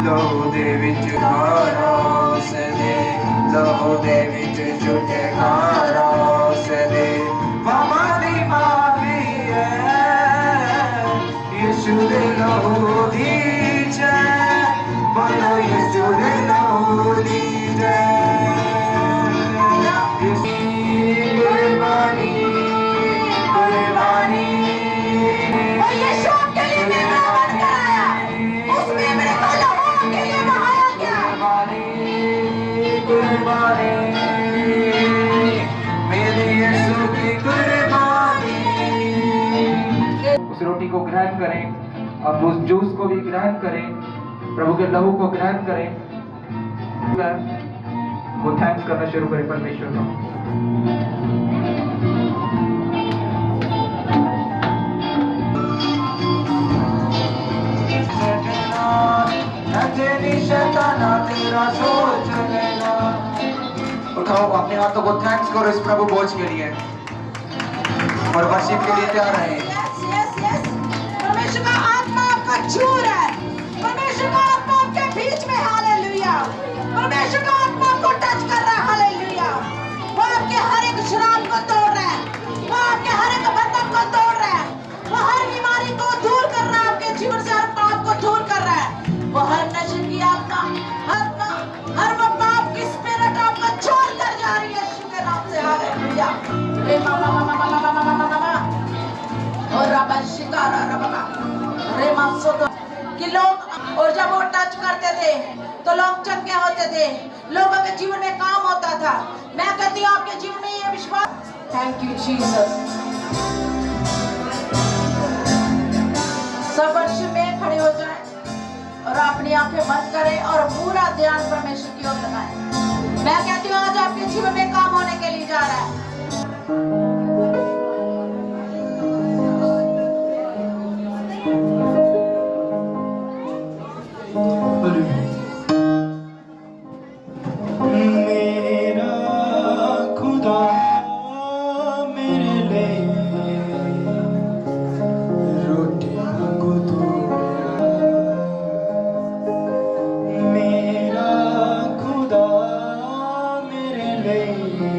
लहू दे विच खारोस दे, लहू दे विच झूठे खारोस दे, पापां दी माफी है यीशु दे लहू दी जय, बोलो यीशु दे लहू दी जय। ग्रहण करें, आप उस जूस को भी ग्रहण करें, प्रभु के लहू को ग्रहण करें, वो थैंक्स करना शुरू करें परमेश्वर को। उठाओ अपने हाथों को, थैंक्स करो इस प्रभु भोज के लिए और वर्शिप के लिए तैयार रहे। यस यस यस, परमेश्वर का आत्मा आपका छू रहा है, परमेश्वर का आत्मा आपके बीच में, हालेलुया। परमेश्वर का आत्मा आपको टच कर रहा है, हालेलुया। वो आपके हर एक शराब को तोड़ रहा है, वो आपके हर एक बंधन को तोड़ रहा है, वो हर बीमारी को दूर कर रहा है, आपके जीवन से हर पाप को दूर कर रहा है। वो हर नशे की आत्मा, हर वो पाप की स्पिरिट आपको छोड़ कर जा रही है यीशु के नाम से, हालेलुया। रे मामा मामा मामा मामा मामा मामा और रबा शिकारा रबा रे मासो तो कि लोग, और जब वो टच करते थे तो लोग चंगे होते थे, लोगों के जीवन में काम होता था। मैं कहती हूँ आपके जीवन में ये विश्वास। Thank you Jesus. सब वर्ष में खड़े हो जाएं और अपनी आंखें बंद करें और पूरा ध्यान परमेश्वर की ओर लगाएं। मैं कहती हूँ आज आपके जीवन में काम होने के लिए जा रहा है। मेरा खुदा मेरे लिए रोटियां को तोड़ा, मेरा खुदा मेरे लिए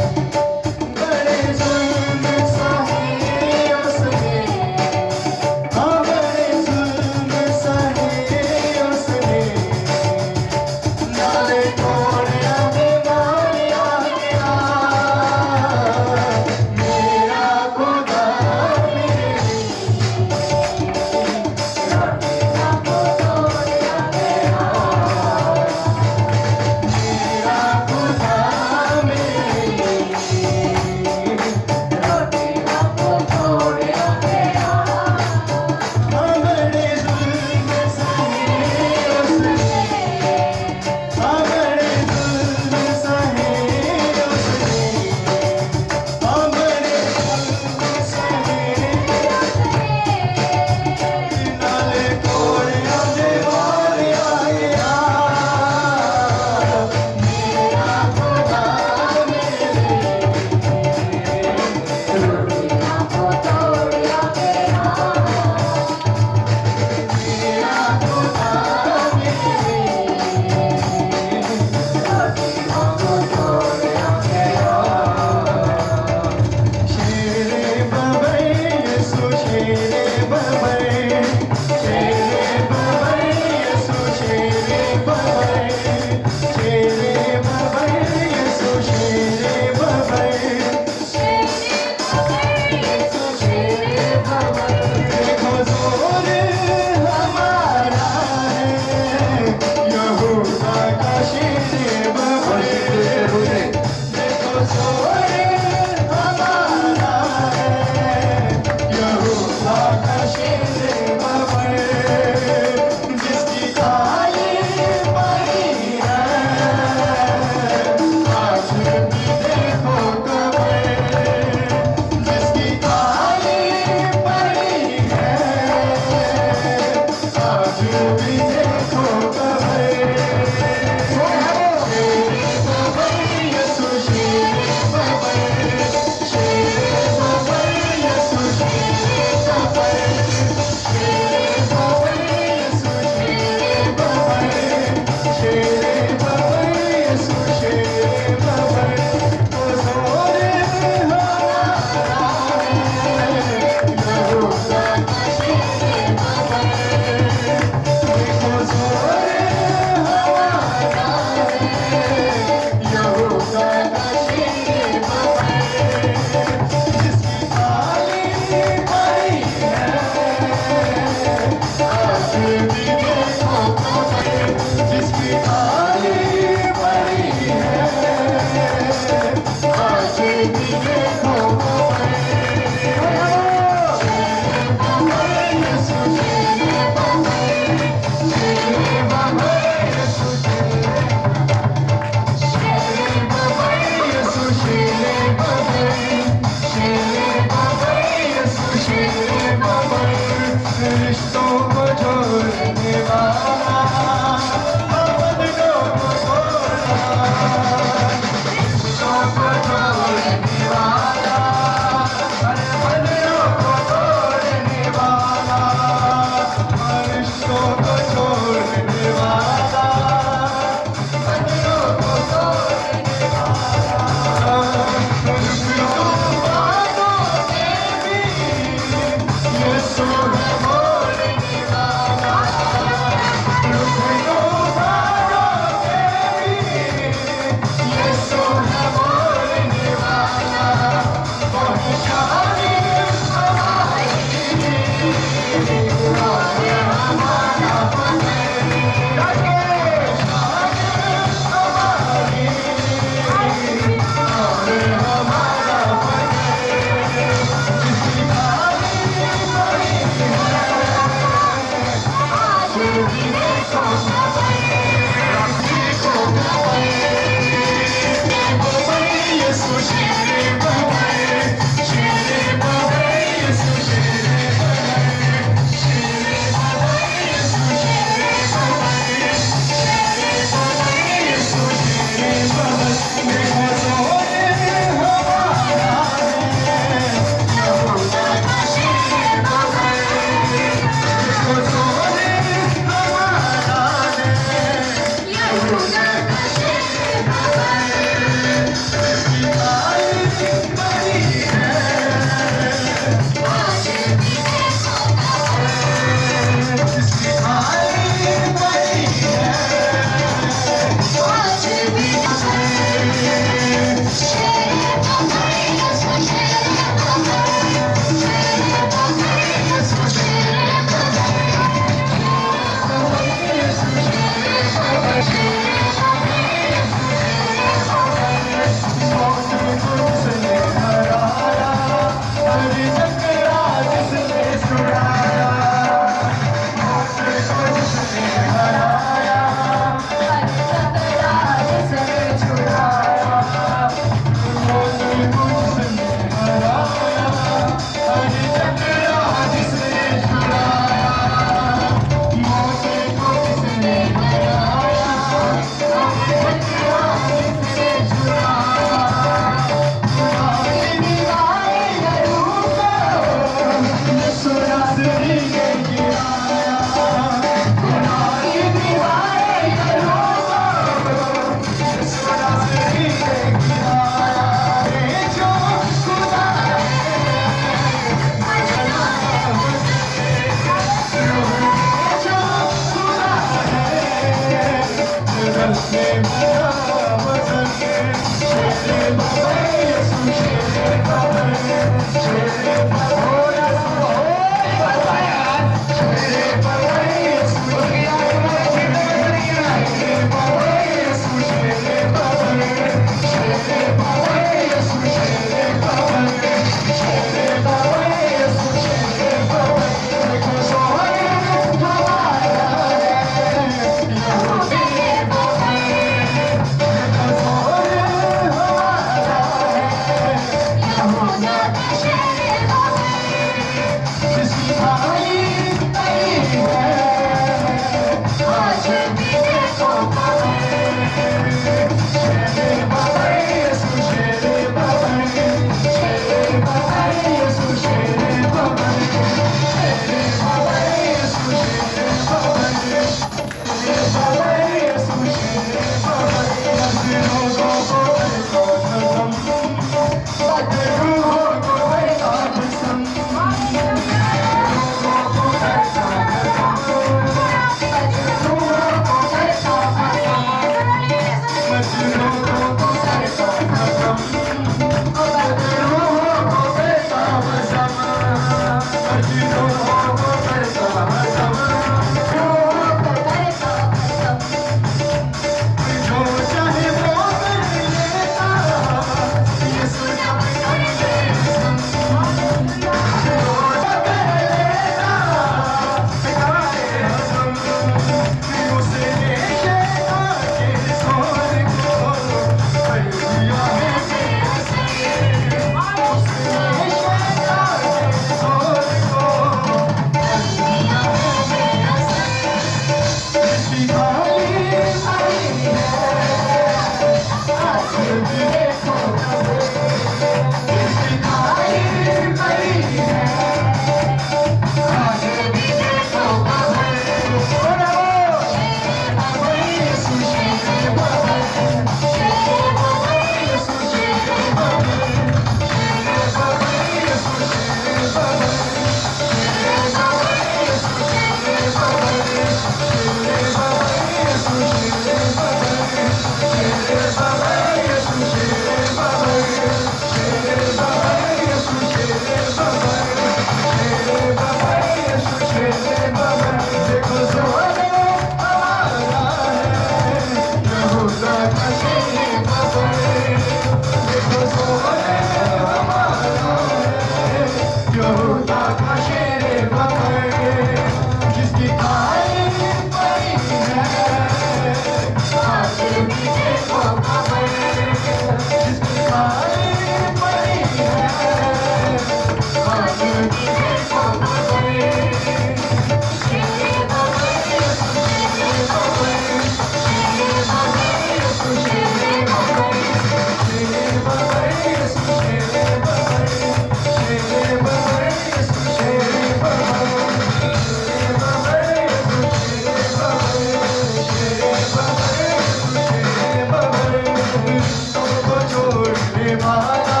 वाला,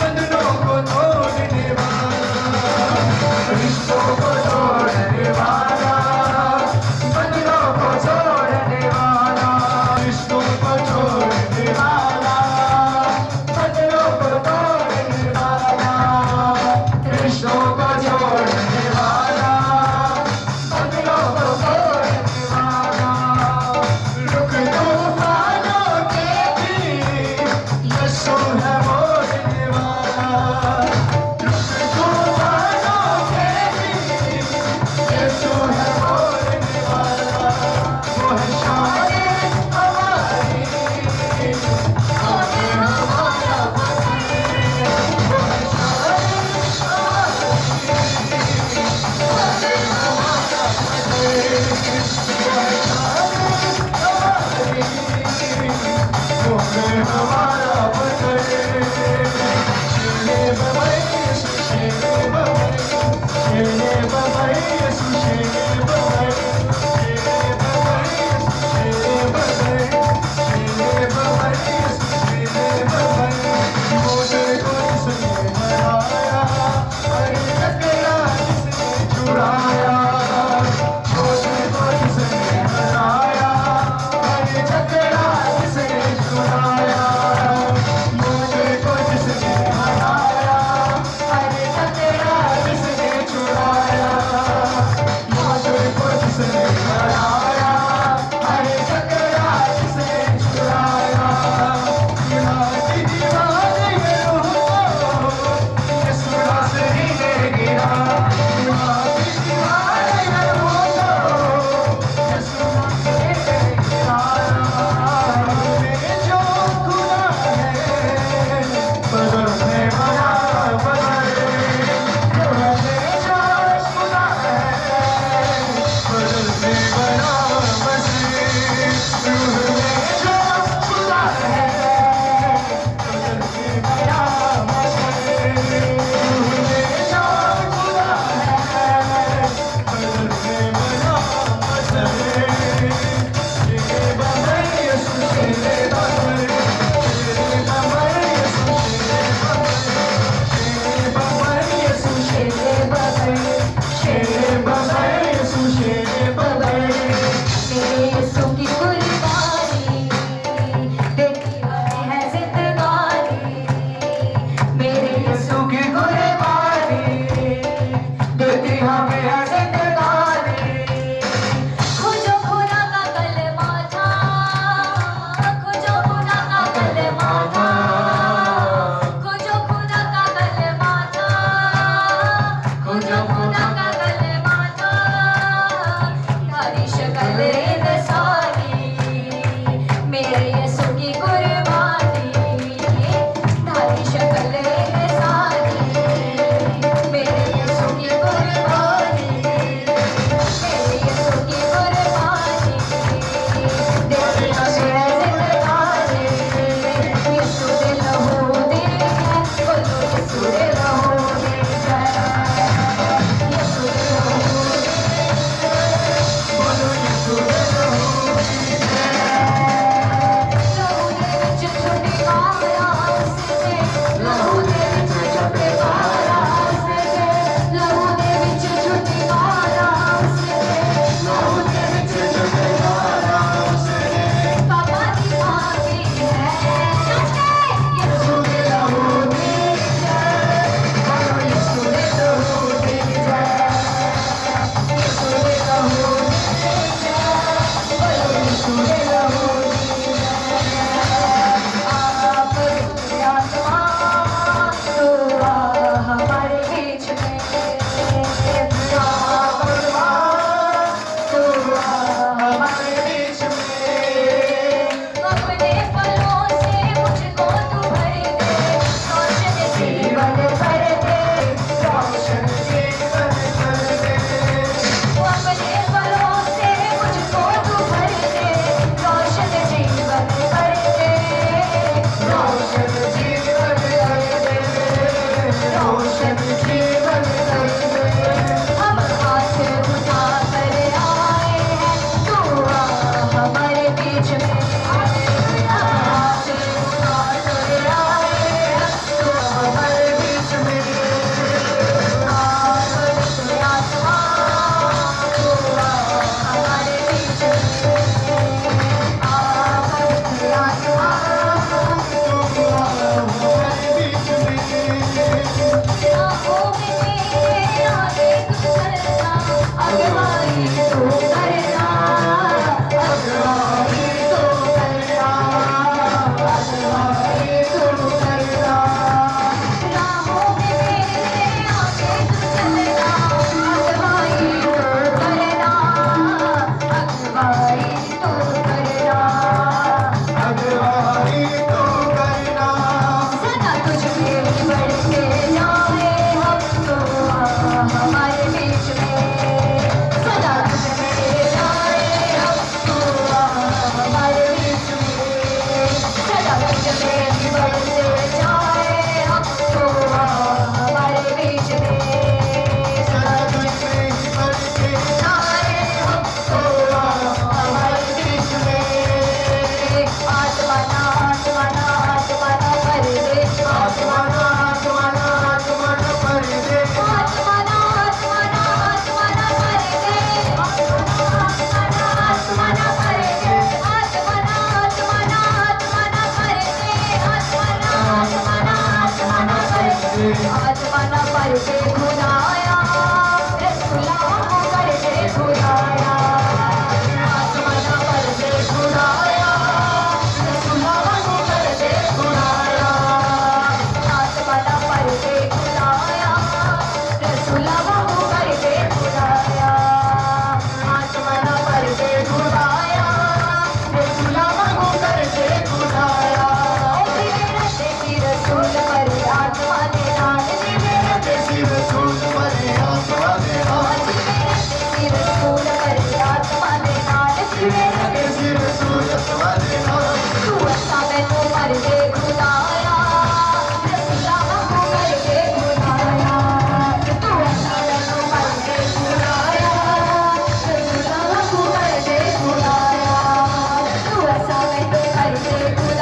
बंधनों को तोड़ने वाला, रिश्तों को तोड़ने वाला, बंधनों को तोड़ने वाला, रिश्तों को तोड़ने वाला, बंधनों को तोड़ने वाला, रिश्तों को जोड़ने वाला, बंधनों को तोड़ने वाला, रुक तूफानों के भी यीशु आसमाना पर से खुदाया रसूला को कर दे खुदाया आसमाना पर से खुदाया रसूला को कर दे खुदाया आसमाना पर से खुदाया रसूला को कर दे खुदाया आसमाना पर से खुदाया रसूला को कर दे खुदाया रसूल पर आत्मा दे नाम मेरे देसी रसूल पर आत्मा दे नाम देसी रसूल पर आत्मा दे नाम मेरे देसी रसूल आत्मा दे नाम तू अच्छा मैं तो पर दे खुदाया रसूला को कर दे खुदाया तू अच्छा मैं तो पर दे खुदाया रसूला को कर दे खुदाया तू अच्छा मैं तो कर दे खुदाया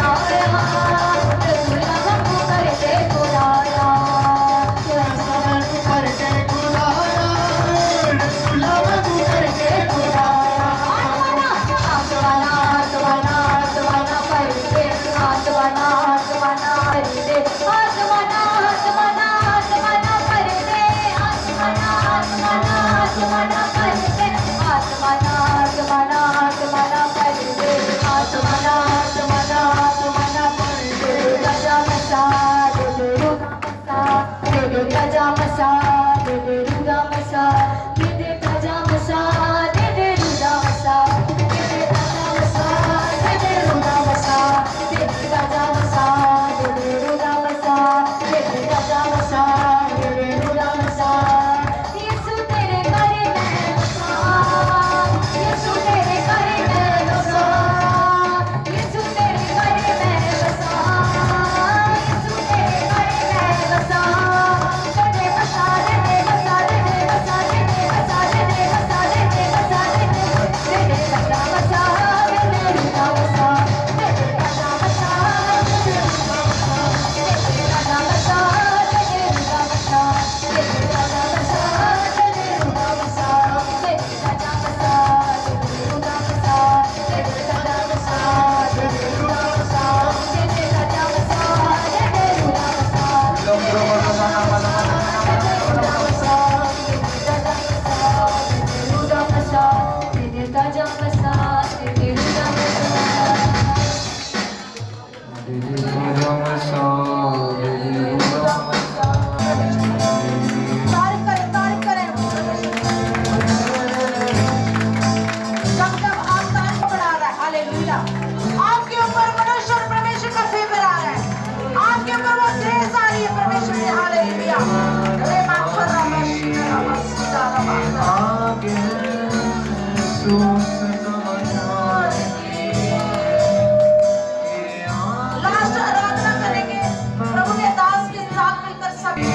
लास्ट आराधना करेंगे प्रभु के दास के साथ मिलकर सभी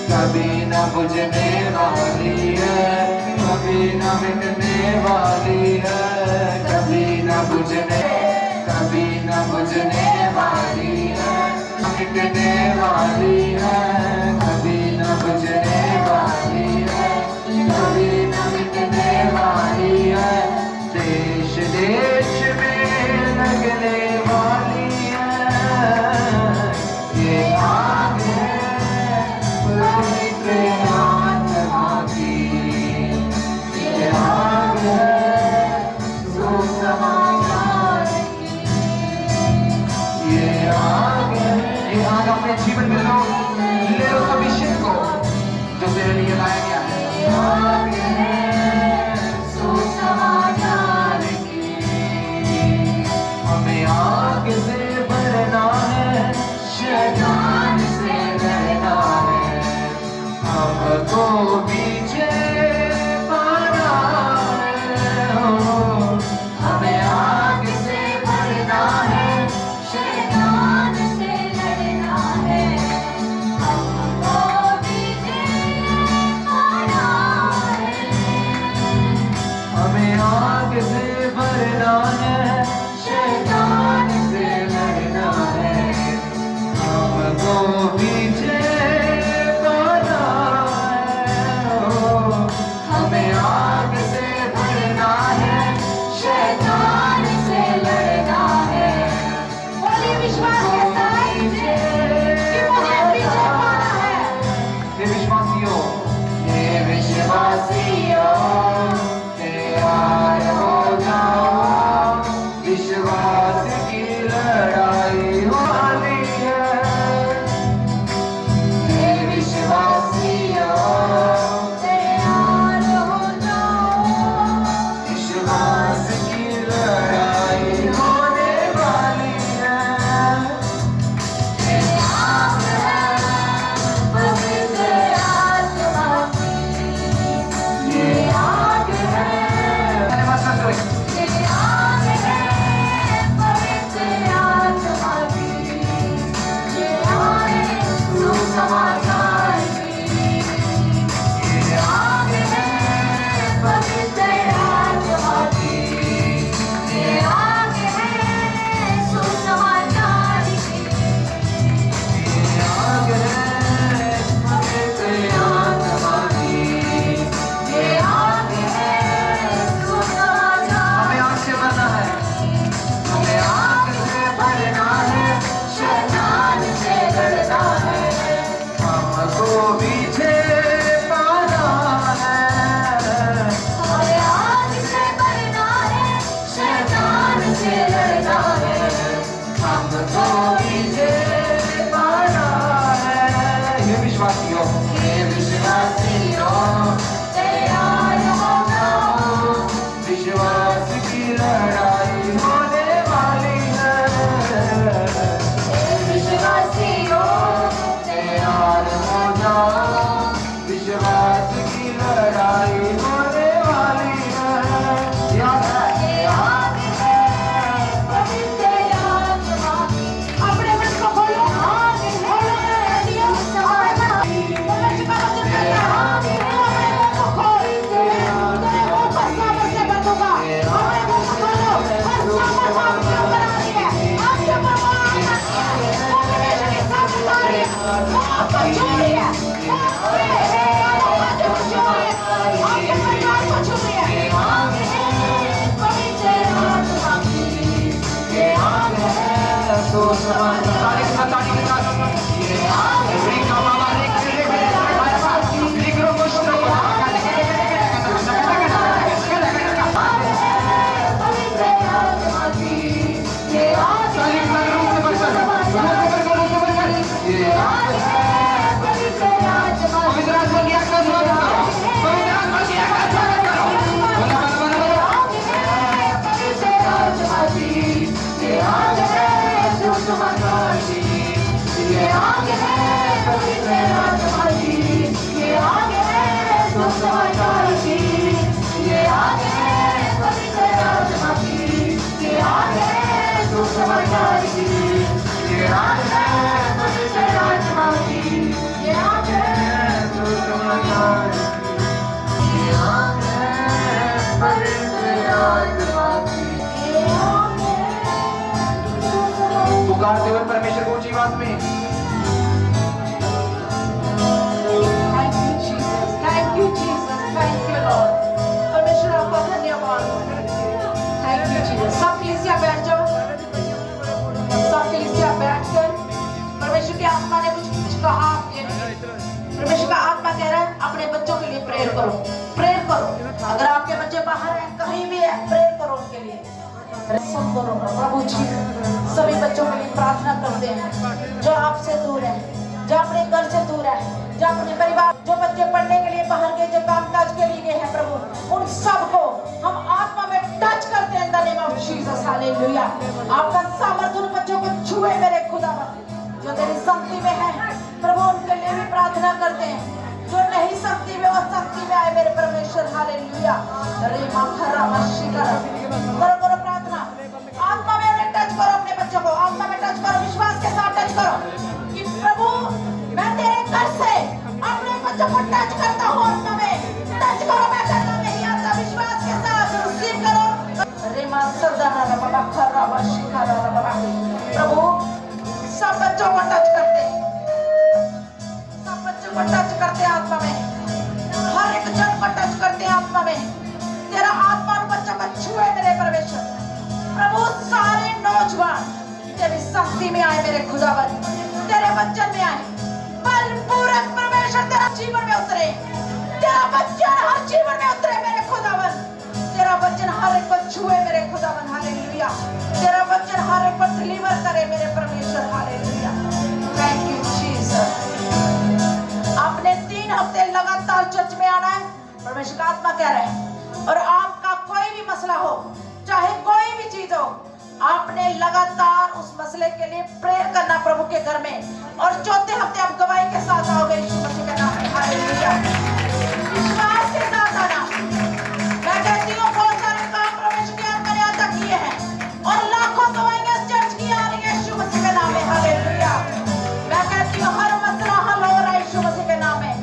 कभी न बुझने वाली है, कभी न मिटने वाली है, कभी न बुझने वाली है, मिटने वाली है, कभी न बुझने वाली है, कभी न मिटने वाली है, देश देश में लगने वाली है, ये आग है पवित्र आत्मा की, ये आग है सुसमाचार की, ये आग है। ये आग अपने जीवन में लो, ले उस अभिषेक को जो तेरे लिए लाया गया है। ये आग है सुसमाचार की, हमें आग से भरना है, शैतान से लड़ना है, हमको पीछे पाना है, हमें आग से भरना है, शैतान से लड़ना है हमको पीछे आना है हमें आग से भरना है, शैतान से लड़ना है, हमको पीछे पाना आपको छू रही है, आपके कामों को छू रही है, आपके परिवार को छू रही है। पवित्र आत्मा की ये आग है, तो ताली के साथ ये आग है। रिका मामा रिक रो को पुकारते हुए परमेश्वर को ऊंची आवाज में Thank you, Jesus. Thank you, Lord. परमेश्वर आपका धन्यवाद। Thank you, Jesus. सब कलीसिया बैठ जाओ। सब कलीसिया बैठकर परमेश्वर की आत्मा ने कुछ कहा आपके लिए। परमेश्वर का आत्मा कह रहा है अपने बच्चों के लिए प्रेयर करो, प्रेयर करो। अगर आपके बच्चे बाहर हैं, कहीं भी है, प्रेयर करो उनके लिए। सब करो प्रभु जी, सभी बच्चों के लिए प्रार्थना करते हैं जो आपसे दूर है, जो अपने घर से दूर है, जो अपने परिवार, जो बच्चे पढ़ने के लिए बाहर गए, जो कामकाज के लिए गए हैं प्रभु, उन सबको हम आत्मा में टच करते हैं इन the name of Jesus. Hallelujah. आपका सामर्थ उन बच्चों को छुए मेरे खुदावंद जो तेरी शक्ति में है प्रभु, उनके लिए भी प्रार्थना करते हैं। जो नहीं शक्ति में, वो शक्ति में आए मेरे परमेश्वर। हालेलुया। रे माखरा मशीका करो करो प्रार्थना। आत्मा में टच करो अपने बच्चों को, आत्मा में टच करो, विश्वास के साथ टच करो कि प्रभु मैं तेरे घर से अपने बच्चों को टच करता हूँ। आत्मा में टच करो, मैं करना नहीं आता, विश्वास के साथ रिसीव करो। रे मासरदाना रा बाबा खरा मशीका रा बाबा प्रभु सब बच्चों को टच करते, सब बच्चों को टच करते आत्मा में, हर एक जन को टच करते आत्मा में। तेरा आत्मा उन बच्चों को छुए मेरे परमेश्वर। प्रभु सारे नौजवान तेरी शक्ति में आए मेरे खुदावन, तेरे वचन में आए, बलपूर्वक परमेश्वर तेरा जीवन में उतरे, तेरा वचन हर जीवन में उतरे मेरे खुदावन, तेरा वचन हर एक को छुए मेरे खुदावन। हालेलुया। तेरा वचन हर एक को डिलीवर करे मेरे परमेश्वर। हालेलुया। Thank you Jesus. आपने 3 हफ्ते लगातार चर्च में आना है, परमेश्वर का आत्मा कह रहा है। और आपका कोई भी मसला हो, चाहे कोई भी चीज हो, आपने लगातार उस मसले के लिए प्रेयर करना प्रभु के घर में। और चौथे हफ्ते आप गवाही के साथ आओगे यीशु मसीह के नाम में। हालेलुया। विश्वास के साथ आना। मैं कहती हूँ बहुत सारे काम परमेश्वर की आत्मा ने आज तक किए हैं और लाखों गवाहियां चर्च की आ रही है यीशु मसीह के नाम में। हालेलुया। मैं कहती हूँ हर मसला हल हो रहा है यीशु मसीह के नाम में,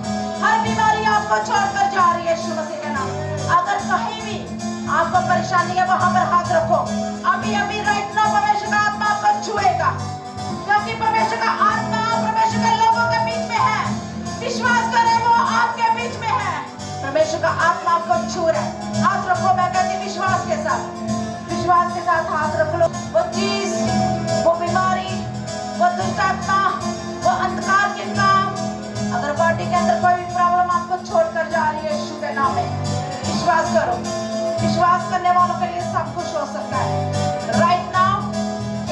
हर बीमारी आपको छोड़कर जा रही है यीशु मसीह के नाम में। अगर कहीं भी आपको परेशानी है, वहां पर हाथ रखो। अभी अभी राइट नाउ परमेश्वर का आत्मा आपको छुएगा, क्योंकि परमेश्वर का आत्मा परमेश्वर के लोगों के बीच में है। विश्वास करें, वो आपके बीच में है। परमेश्वर का आत्मा आपको छू रहा है। हाथ रखो, मैं कहती हूँ विश्वास के साथ हाथ रख लो। वो चीज, वो बीमारी, वो दुष्ट आत्मा, वो अंधकार के काम, अगर बॉडी के अंदर कोई भी प्रॉब्लम आपको छोड़कर जा रही है यीशु के नाम में, विश्वास करो। विश्वास करने वालों के लिए सब कुछ हो सकता है। Right now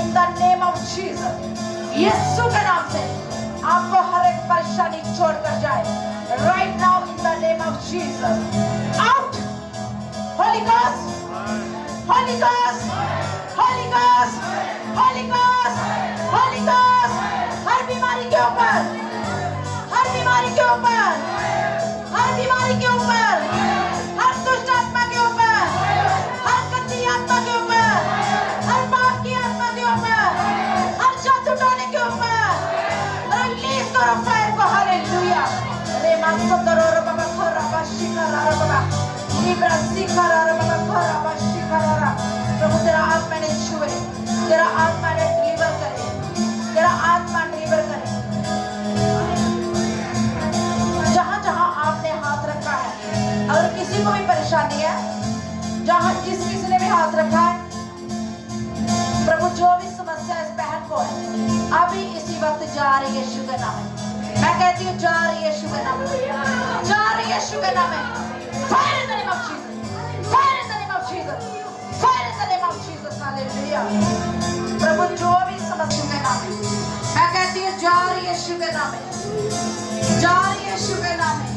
in the name of Jesus, Yeshu के नाम से आपको हर एक परेशानी छोड़कर जाए। Right now in the name of Jesus. Out. Holy ghost, holy ghost, holy ghost, holy ghost, holy ghost. हर बीमारी के ऊपर, हर बीमारी के ऊपर, हर बीमारी के ऊपर, हर दुष्ट आत्मा के ऊपर, हर गंदी आत्मा के ऊपर, हर पाप की आत्मा के ऊपर, हर जादू टोने के ऊपर रिलीज करो फायर को। हालेलुया। रे मासो करो रे बाबा खरा बाशी करा रे बाबा लिब्रा सिखरा रे बाबा खरा बाशी करा रे। प्रभु तेरा आत्मा ने छुए, तेरा आत्मा ने डिलीवर करे, तेरा आत्मा डिलीवर करे। आज जिस किसी ने भी हाथ रखा है, प्रभु जो भी समस्या इस बहन को है, अभी इसी वक्त जा रही है यीशु के नाम में। मैं कहती हूँ जा रही है यीशु के नाम में, जा रही है यीशु के नाम में। Fire in the name of Jesus, fire in the name of Jesus, fire in the name of Jesus, hallelujah. प्रभु जो भी समस्या के नाम में, मैं कहती हूँ जा रही है यीशु के नाम में, जा रही है यीशु के नाम में।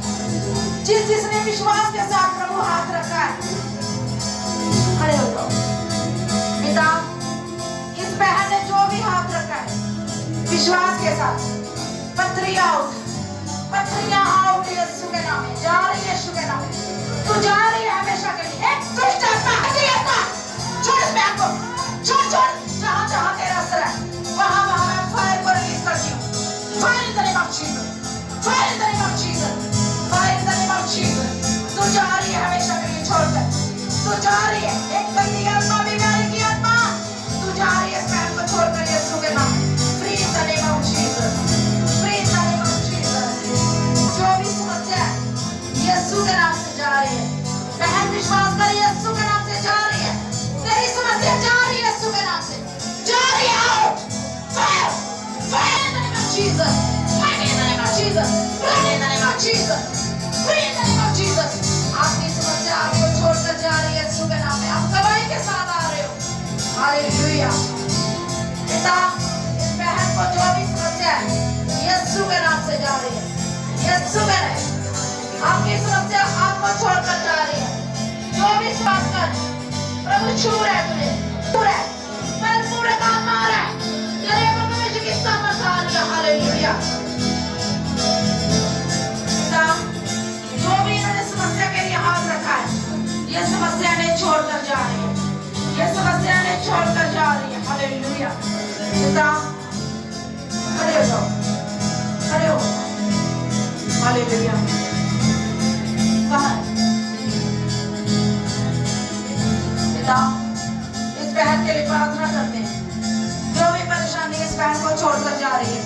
जिसने विश्वास के साथ प्रभु हाथ रखा है, खड़े हो जाओ। पिता, इस बहन ने जो भी हाथ रखा है विश्वास के साथ, पत्थरियां आउट यीशु के नाम में, जा रही है यीशु के नाम में। तू जा रही है हमेशा के लिए। एक दुष्ट आत्मा, छोड़ इस बहन को, छोड़ जहां जहां तेरा असर है वहां वहां मैं फायर को रिलीज करती हूँ। Fire in the name of Jesus, fire in the name of Jesus, fire in the name of Jesus. तू जा रही है हमेशा के लिए छोड़कर, तू जा रही है। एक गंदी आत्मा, बीमारी की आत्मा, तू जा रही है इस बहन को छोड़कर यीशु के नाम में। Free in the name of Jesus, free in the name of Jesus. जो भी समस्या है यीशु के नाम से जा रही है। बहन विश्वास कर, यीशु के नाम से जा रही है। तेरी समस्या जा रही है यीशु के नाम से, जा रही है। Out fire, fire in the name of Jesus, fire in the name of Jesus, fire in the name of Jesus, free in the name of Jesus. आपकी समस्या आपको छोड़कर जा रही है यीशु के नाम में। आप गवाही के साथ आ रहे हो। हालेलुया। पिता, इस बहन को जो भी समस्या है यीशु के नाम से जा रही है। यीशु के नाम, आपकी समस्या आपको छोड़कर जा रही है। जो भी विश्वास कर, प्रभु छू रहा है तुझे, छू रहा है। मैं पूरे काम आ रहा है, तेरे परमेश्वर की सामर्थ आ रही है। हालेलुया। पिता, जो भी इन्होंने समस्या के लिए हाथ रखा है, ये समस्या नहीं छोड़कर जा रही है, ये समस्या नहीं छोड़कर जा रही है। हालेलुया। पिता, खड़े हो जाओ, खड़े हो। हालेलुया। पिता, इस बहन के लिए प्रार्थना करते हैं। जो भी परेशानी इस बहन को छोड़कर जा रही है,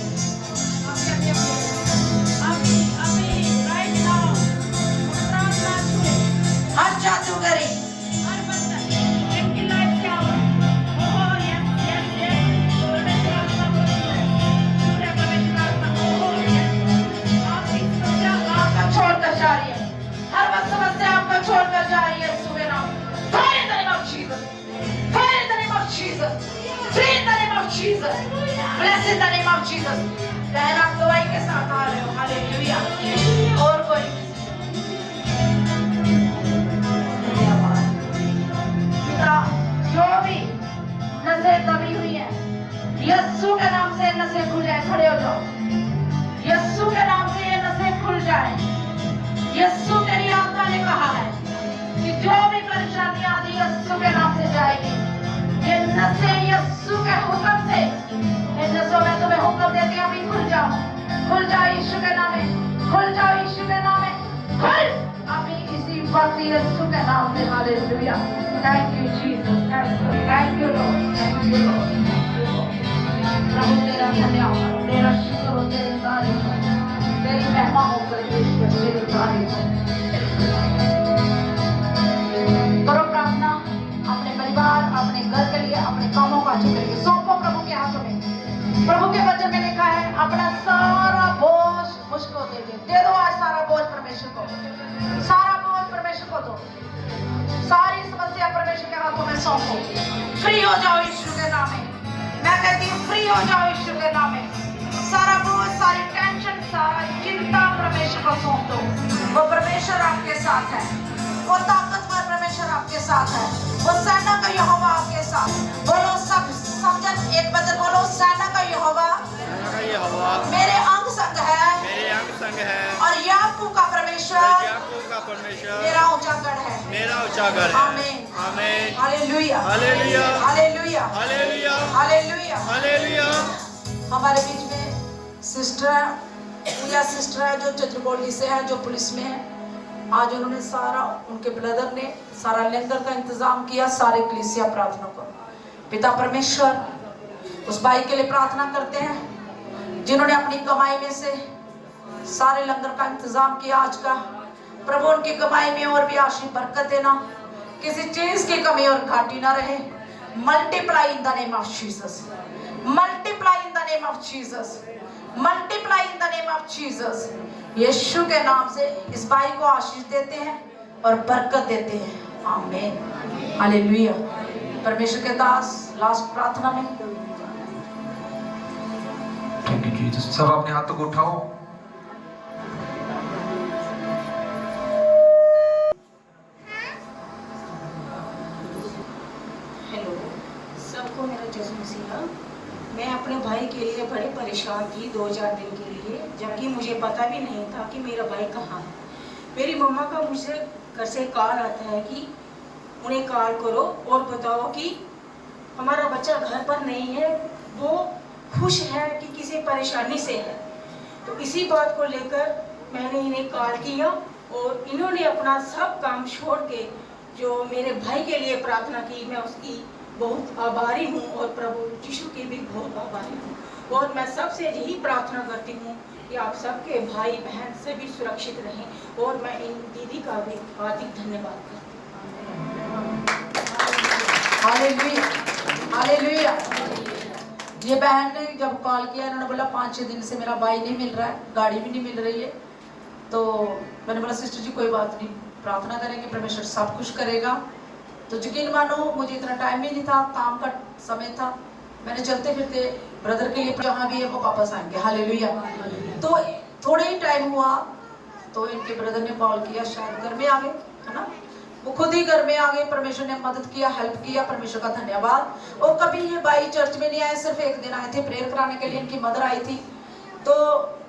हर जादूगरी, छोड़कर जा रही है। हर वक्त समस्या आपको छोड़कर जा रही है यीशु के नाम। Fire in the name of Jesus, fire in the name of Jesus, free in the name of Jesus, bless in the name of Jesus। बहन, आप गवाही के साथ आ रहे हो। हालेलुया। और कोई पिता, जो भी नसें दबी हुई है यीशु के नाम से नसें खुल जाए। खड़े हो जाओ। यीशु के नाम से ये नसें खुल जाए। यीशु तेरी आत्मा ने कहा है कि जो भी परेशानी आदि यीशु के नाम से जाएगी। ये नसें यीशु के हुक्म से, इन नसों में तुम्हें हुक्म देती है, अभी खुल जाओ, खुल जाओ यीशु के नाम में, खुल जाओ यीशु के नाम में, खुल अभी इसी वक्त यीशु के नाम से। Hallelujah. Thank you Jesus, thank you lord, thank you lord. प्रभु तेरा धन्यवाद, तेरा शुक्र हो, तेरी तारीफ हो, तेरी महिमा हो, तेरी तारीफ हो। करो प्रार्थना अपने परिवार, अपने घर के लिए, अपने कामों का के लिए सौंपो प्रभु के हाथों में। प्रभु के वचन में लिखा है, अपना सारा बोझ मुझको दे दो। आज सारा बोझ परमेश्वर को, सारा बोझ परमेश्वर को दो। सारी समस्या परमेश्वर के हाथों में सौंपो। फ्री हो जाओ यीशु के नाम में। मैं कहती हूँ फ्री हो जाओ यीशु के नाम में। सारा बोझ, सारी टेंशन, सारा चिंता परमेश्वर को सौंप दो। वो परमेश्वर आपके साथ है, वो ताकतवर परमेश्वर आपके साथ है, वो सेना का यहोवा आपके साथ। बोलो सब समझन, एक वचन बोलो, सेना का यहोवा मेरे अंग संग है, और याकूब का परमेश्वर मेरा ऊंचा गढ़ है। आमीन, आमीन, hallelujah, hallelujah, hallelujah, hallelujah, hallelujah. Hallelujah. हमारे बीच में सिस्टर पूजा सिस्टर है, जो चित्रकोटी से है, जो पुलिस में है। आज उन्होंने सारा, उनके ब्रदर ने सारा लंगर का इंतजाम किया, सारे कलीसिया प्रार्थना को। पिता परमेश्वर, उस भाई के लिए प्रार्थना करते हैं जिन्होंने अपनी कमाई में से सारे लंगर का इंतजाम किया आज का। प्रभु उनकी कमाई में और भी आशीष बरकत देना। किसी चीज की कमी और घाटी ना रहे। Multiply in the name of Jesus, multiply in the name of Jesus, multiply in the name of Jesus. Yeshu के नाम से इस भाई को आशीष देते हैं और बरकत देते हैं। आमीन, हालेलुया। परमेश्वर के दास लास्ट प्रार्थना में थैंक यू जीसस। सब अपने हाथों को उठाओ। हेलो, सबको मेरा जय मसीहा। मैं अपने भाई के लिए बड़े परेशान थी 2-4 दिन के लिए, जबकि मुझे पता भी नहीं था कि मेरा भाई कहाँ है। मेरी मम्मा का मुझसे घर से कॉल आता है कि उन्हें कॉल करो और बताओ कि हमारा बच्चा घर पर नहीं है, वो खुश है कि किसी परेशानी से है। तो इसी बात को लेकर मैंने इन्हें कॉल किया और इन्होंने अपना सब काम छोड़ के जो मेरे भाई के लिए प्रार्थना की, मैं उसकी बहुत आभारी हूँ और प्रभु यीशु की भी बहुत आभारी हूँ। और मैं सबसे यही प्रार्थना करती हूँ कि आप सबके भाई बहन सभी सुरक्षित रहें और मैं इन दीदी का भी हार्दिक धन्यवाद करती हूँ। Hallelujah, hallelujah. ये बहन ने जब कॉल किया, इन्होंने बोला 5-6 दिन से मेरा भाई नहीं मिल रहा है, गाड़ी भी नहीं मिल रही है। तो मैंने बोला सिस्टर जी कोई बात नहीं, प्रार्थना करेंगे, परमेश्वर सब कुछ करेगा। तो यकीन मानो मुझे इतना टाइम ही नहीं था, काम का समय था। मैंने चलते फिरते ब्रदर के लिए जहाँ भी है वो वापस आएंगे। हालेलुया। तो थोड़े ही टाइम हुआ तो इनके ब्रदर ने कॉल किया, शायद घर में आ गए, है ना, वो खुद ही घर में आ गए। परमेश्वर ने मदद किया, हेल्प किया, परमेश्वर का धन्यवाद। और कभी ये भाई चर्च में नहीं आए, सिर्फ एक दिन आए थे प्रेयर कराने के लिए, इनकी मदर आई थी। तो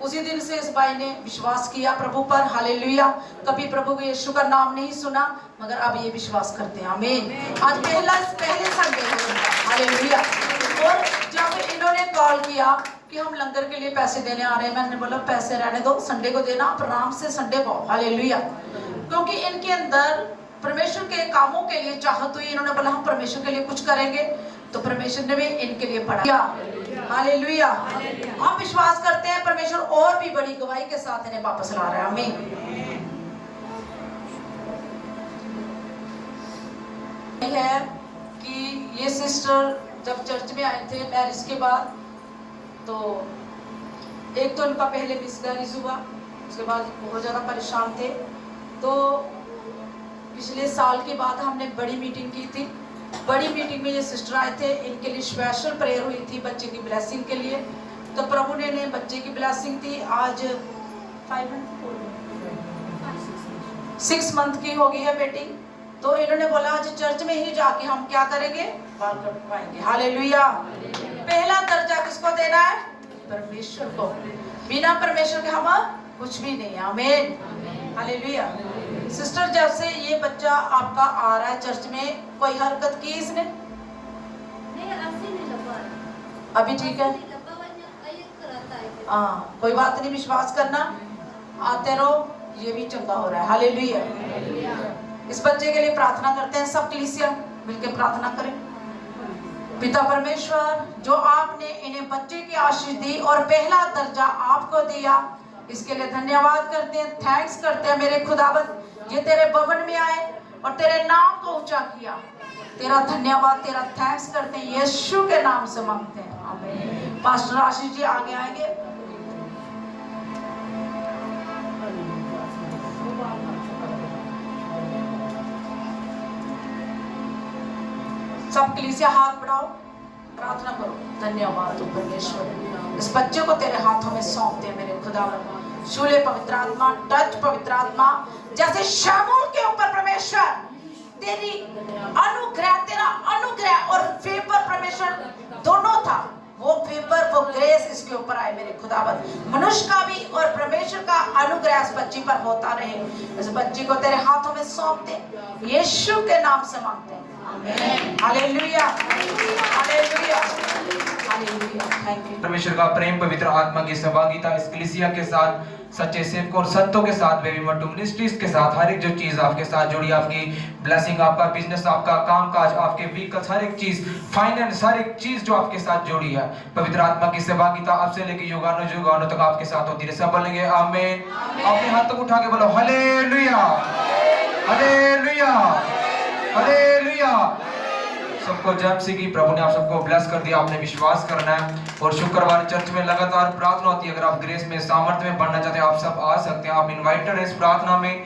उसी दिन से इस भाई ने विश्वास किया प्रभु पर। हालेलुया। कभी प्रभु यीशु का नाम नहीं सुना, मगर अब ये विश्वास करते हैं। आमीन। आज पहले संडे है। हालेलुया। और जब इन्होंने कॉल किया कि हम लंगर के लिए पैसे देने आ रहे हैं, मैंने बोला पैसे रहने दो, संडे को देना, आप आराम से संडे को। हालेलुया। क्योंकि इनके अंदर परमेश्वर के कामों के लिए चाहत हुई। इन्होंने बोला हम परमेश्वर के लिए कुछ करेंगे, तो परमेश्वर ने भी इनके लिए बढ़ाया। हालेलुया। हम विश्वास करते हैं परमेश्वर और भी बड़ी गवाही के साथ इन्हें वापस ला रहा है। आमीन। है कि ये सिस्टर जब चर्च में आए थे मैरिज के बाद, तो एक तो इनका पहले मिसकैरेज हुआ, उसके बाद बहुत ज़्यादा परेशान थे। तो पिछले साल के बाद हमने बड़ी मीटिंग की थी। बड़ी मीटिंग में ये सिस्टर आए थे, इनके लिए स्पेशल प्रेयर हुई थी बच्चे की ब्लेसिंग के लिए। तो प्रभु ने इन्हें बच्चे की ब्लेसिंग दी। आज 6 मंथ की हो गई है बेटी। तो इन्होंने बोला आज चर्च में ही जाके हम क्या करेंगे, बाल कटवाएंगे। हालेलुया। पहला दर्जा किसको देना है? परमेश्वर को। बिना परमेश्वर के हम कुछ भी नहीं है। आमीन, हालेलुया। सिस्टर जब से ये बच्चा आपका आ रहा है चर्च में, कोई हरकत की इसने? नहीं, ऐसे नहीं लगा। अभी ठीक है। हाँ, कोई बात नहीं, विश्वास करना, आते रहो, ये भी चंगा हो रहा है। हालेलुया। इस बच्चे के लिए प्रार्थना करते हैं, सब कलीसिया मिलकर प्रार्थना करें। पिता परमेश्वर, जो आपने इन्हें बच्चे की आशीष दी और पहला दर्जा आपको दिया, इसके लिए धन्यवाद करते हैं, थैंक्स करते हैं मेरे खुदावंद। ये तेरे भवन में आए और तेरे नाम को ऊंचा किया, तेरा धन्यवाद, तेरा थैंक्स करते हैं, यीशु के नाम से मांगते हैं। आमीन। पास्टर आशीष जी आगे आएंगे। सब कलीसिया हाथ बढ़ाओ, प्रार्थना करो। धन्यवाद परमेश्वर, इस बच्चे को तेरे हाथों में सौंपते हैं मेरे खुदावंद। शूले पवित्र आत्मा, टच पवित्र आत्मा, जैसे शमूल के ऊपर परमेश्वर तेरी अनुग्रह, तेरा अनुग्रह और फेवर परमेश्वर दोनों था, वो फेवर, वो ग्रेस इसके ऊपर आए मेरे खुदावंद। मनुष्य का भी और परमेश्वर का अनुग्रह इस बच्ची पर होता रहे। इस बच्ची को तेरे हाथों में सौंपते, यीशु के नाम से मांगते हैं। आमीन। Hallelujah, hallelujah, hallelujah. Thank you. परमेश्वर का प्रेम, पवित्र आत्मा की सहभागिता इस कलीसिया के साथ, सच्चे सेवकों और संतों के साथ, बेबी मट्टू मिनिस्ट्रीज के साथ, हर एक जो चीज आपके साथ जुड़ी, आपकी ब्लेसिंग, आपका बिजनेस, आपका कामकाज, आपके व्हीकल्स, हर एक चीज, फाइनेंस, हर एक चीज जो आपके साथ जुड़ी है, पवित्र आत्मा की सहभागिता अब से लेकर युगानो युगानो तक आपके साथ होती रहे। सब बोलेंगे आमीन। अपने हाथ तक उठा के बोलो हालेलुया, हालेलुया, सबको जय मसीह की। प्रभु ने आप सबको ब्लेस कर दिया, आपने विश्वास करना है। और शुक्रवार चर्च में लगातार प्रार्थना होती है। अगर आप ग्रेस में सामर्थ्य में बढ़ना चाहते हैं, आप सब आ सकते हैं। आप इनवाइटेड हैं इस प्रार्थना में।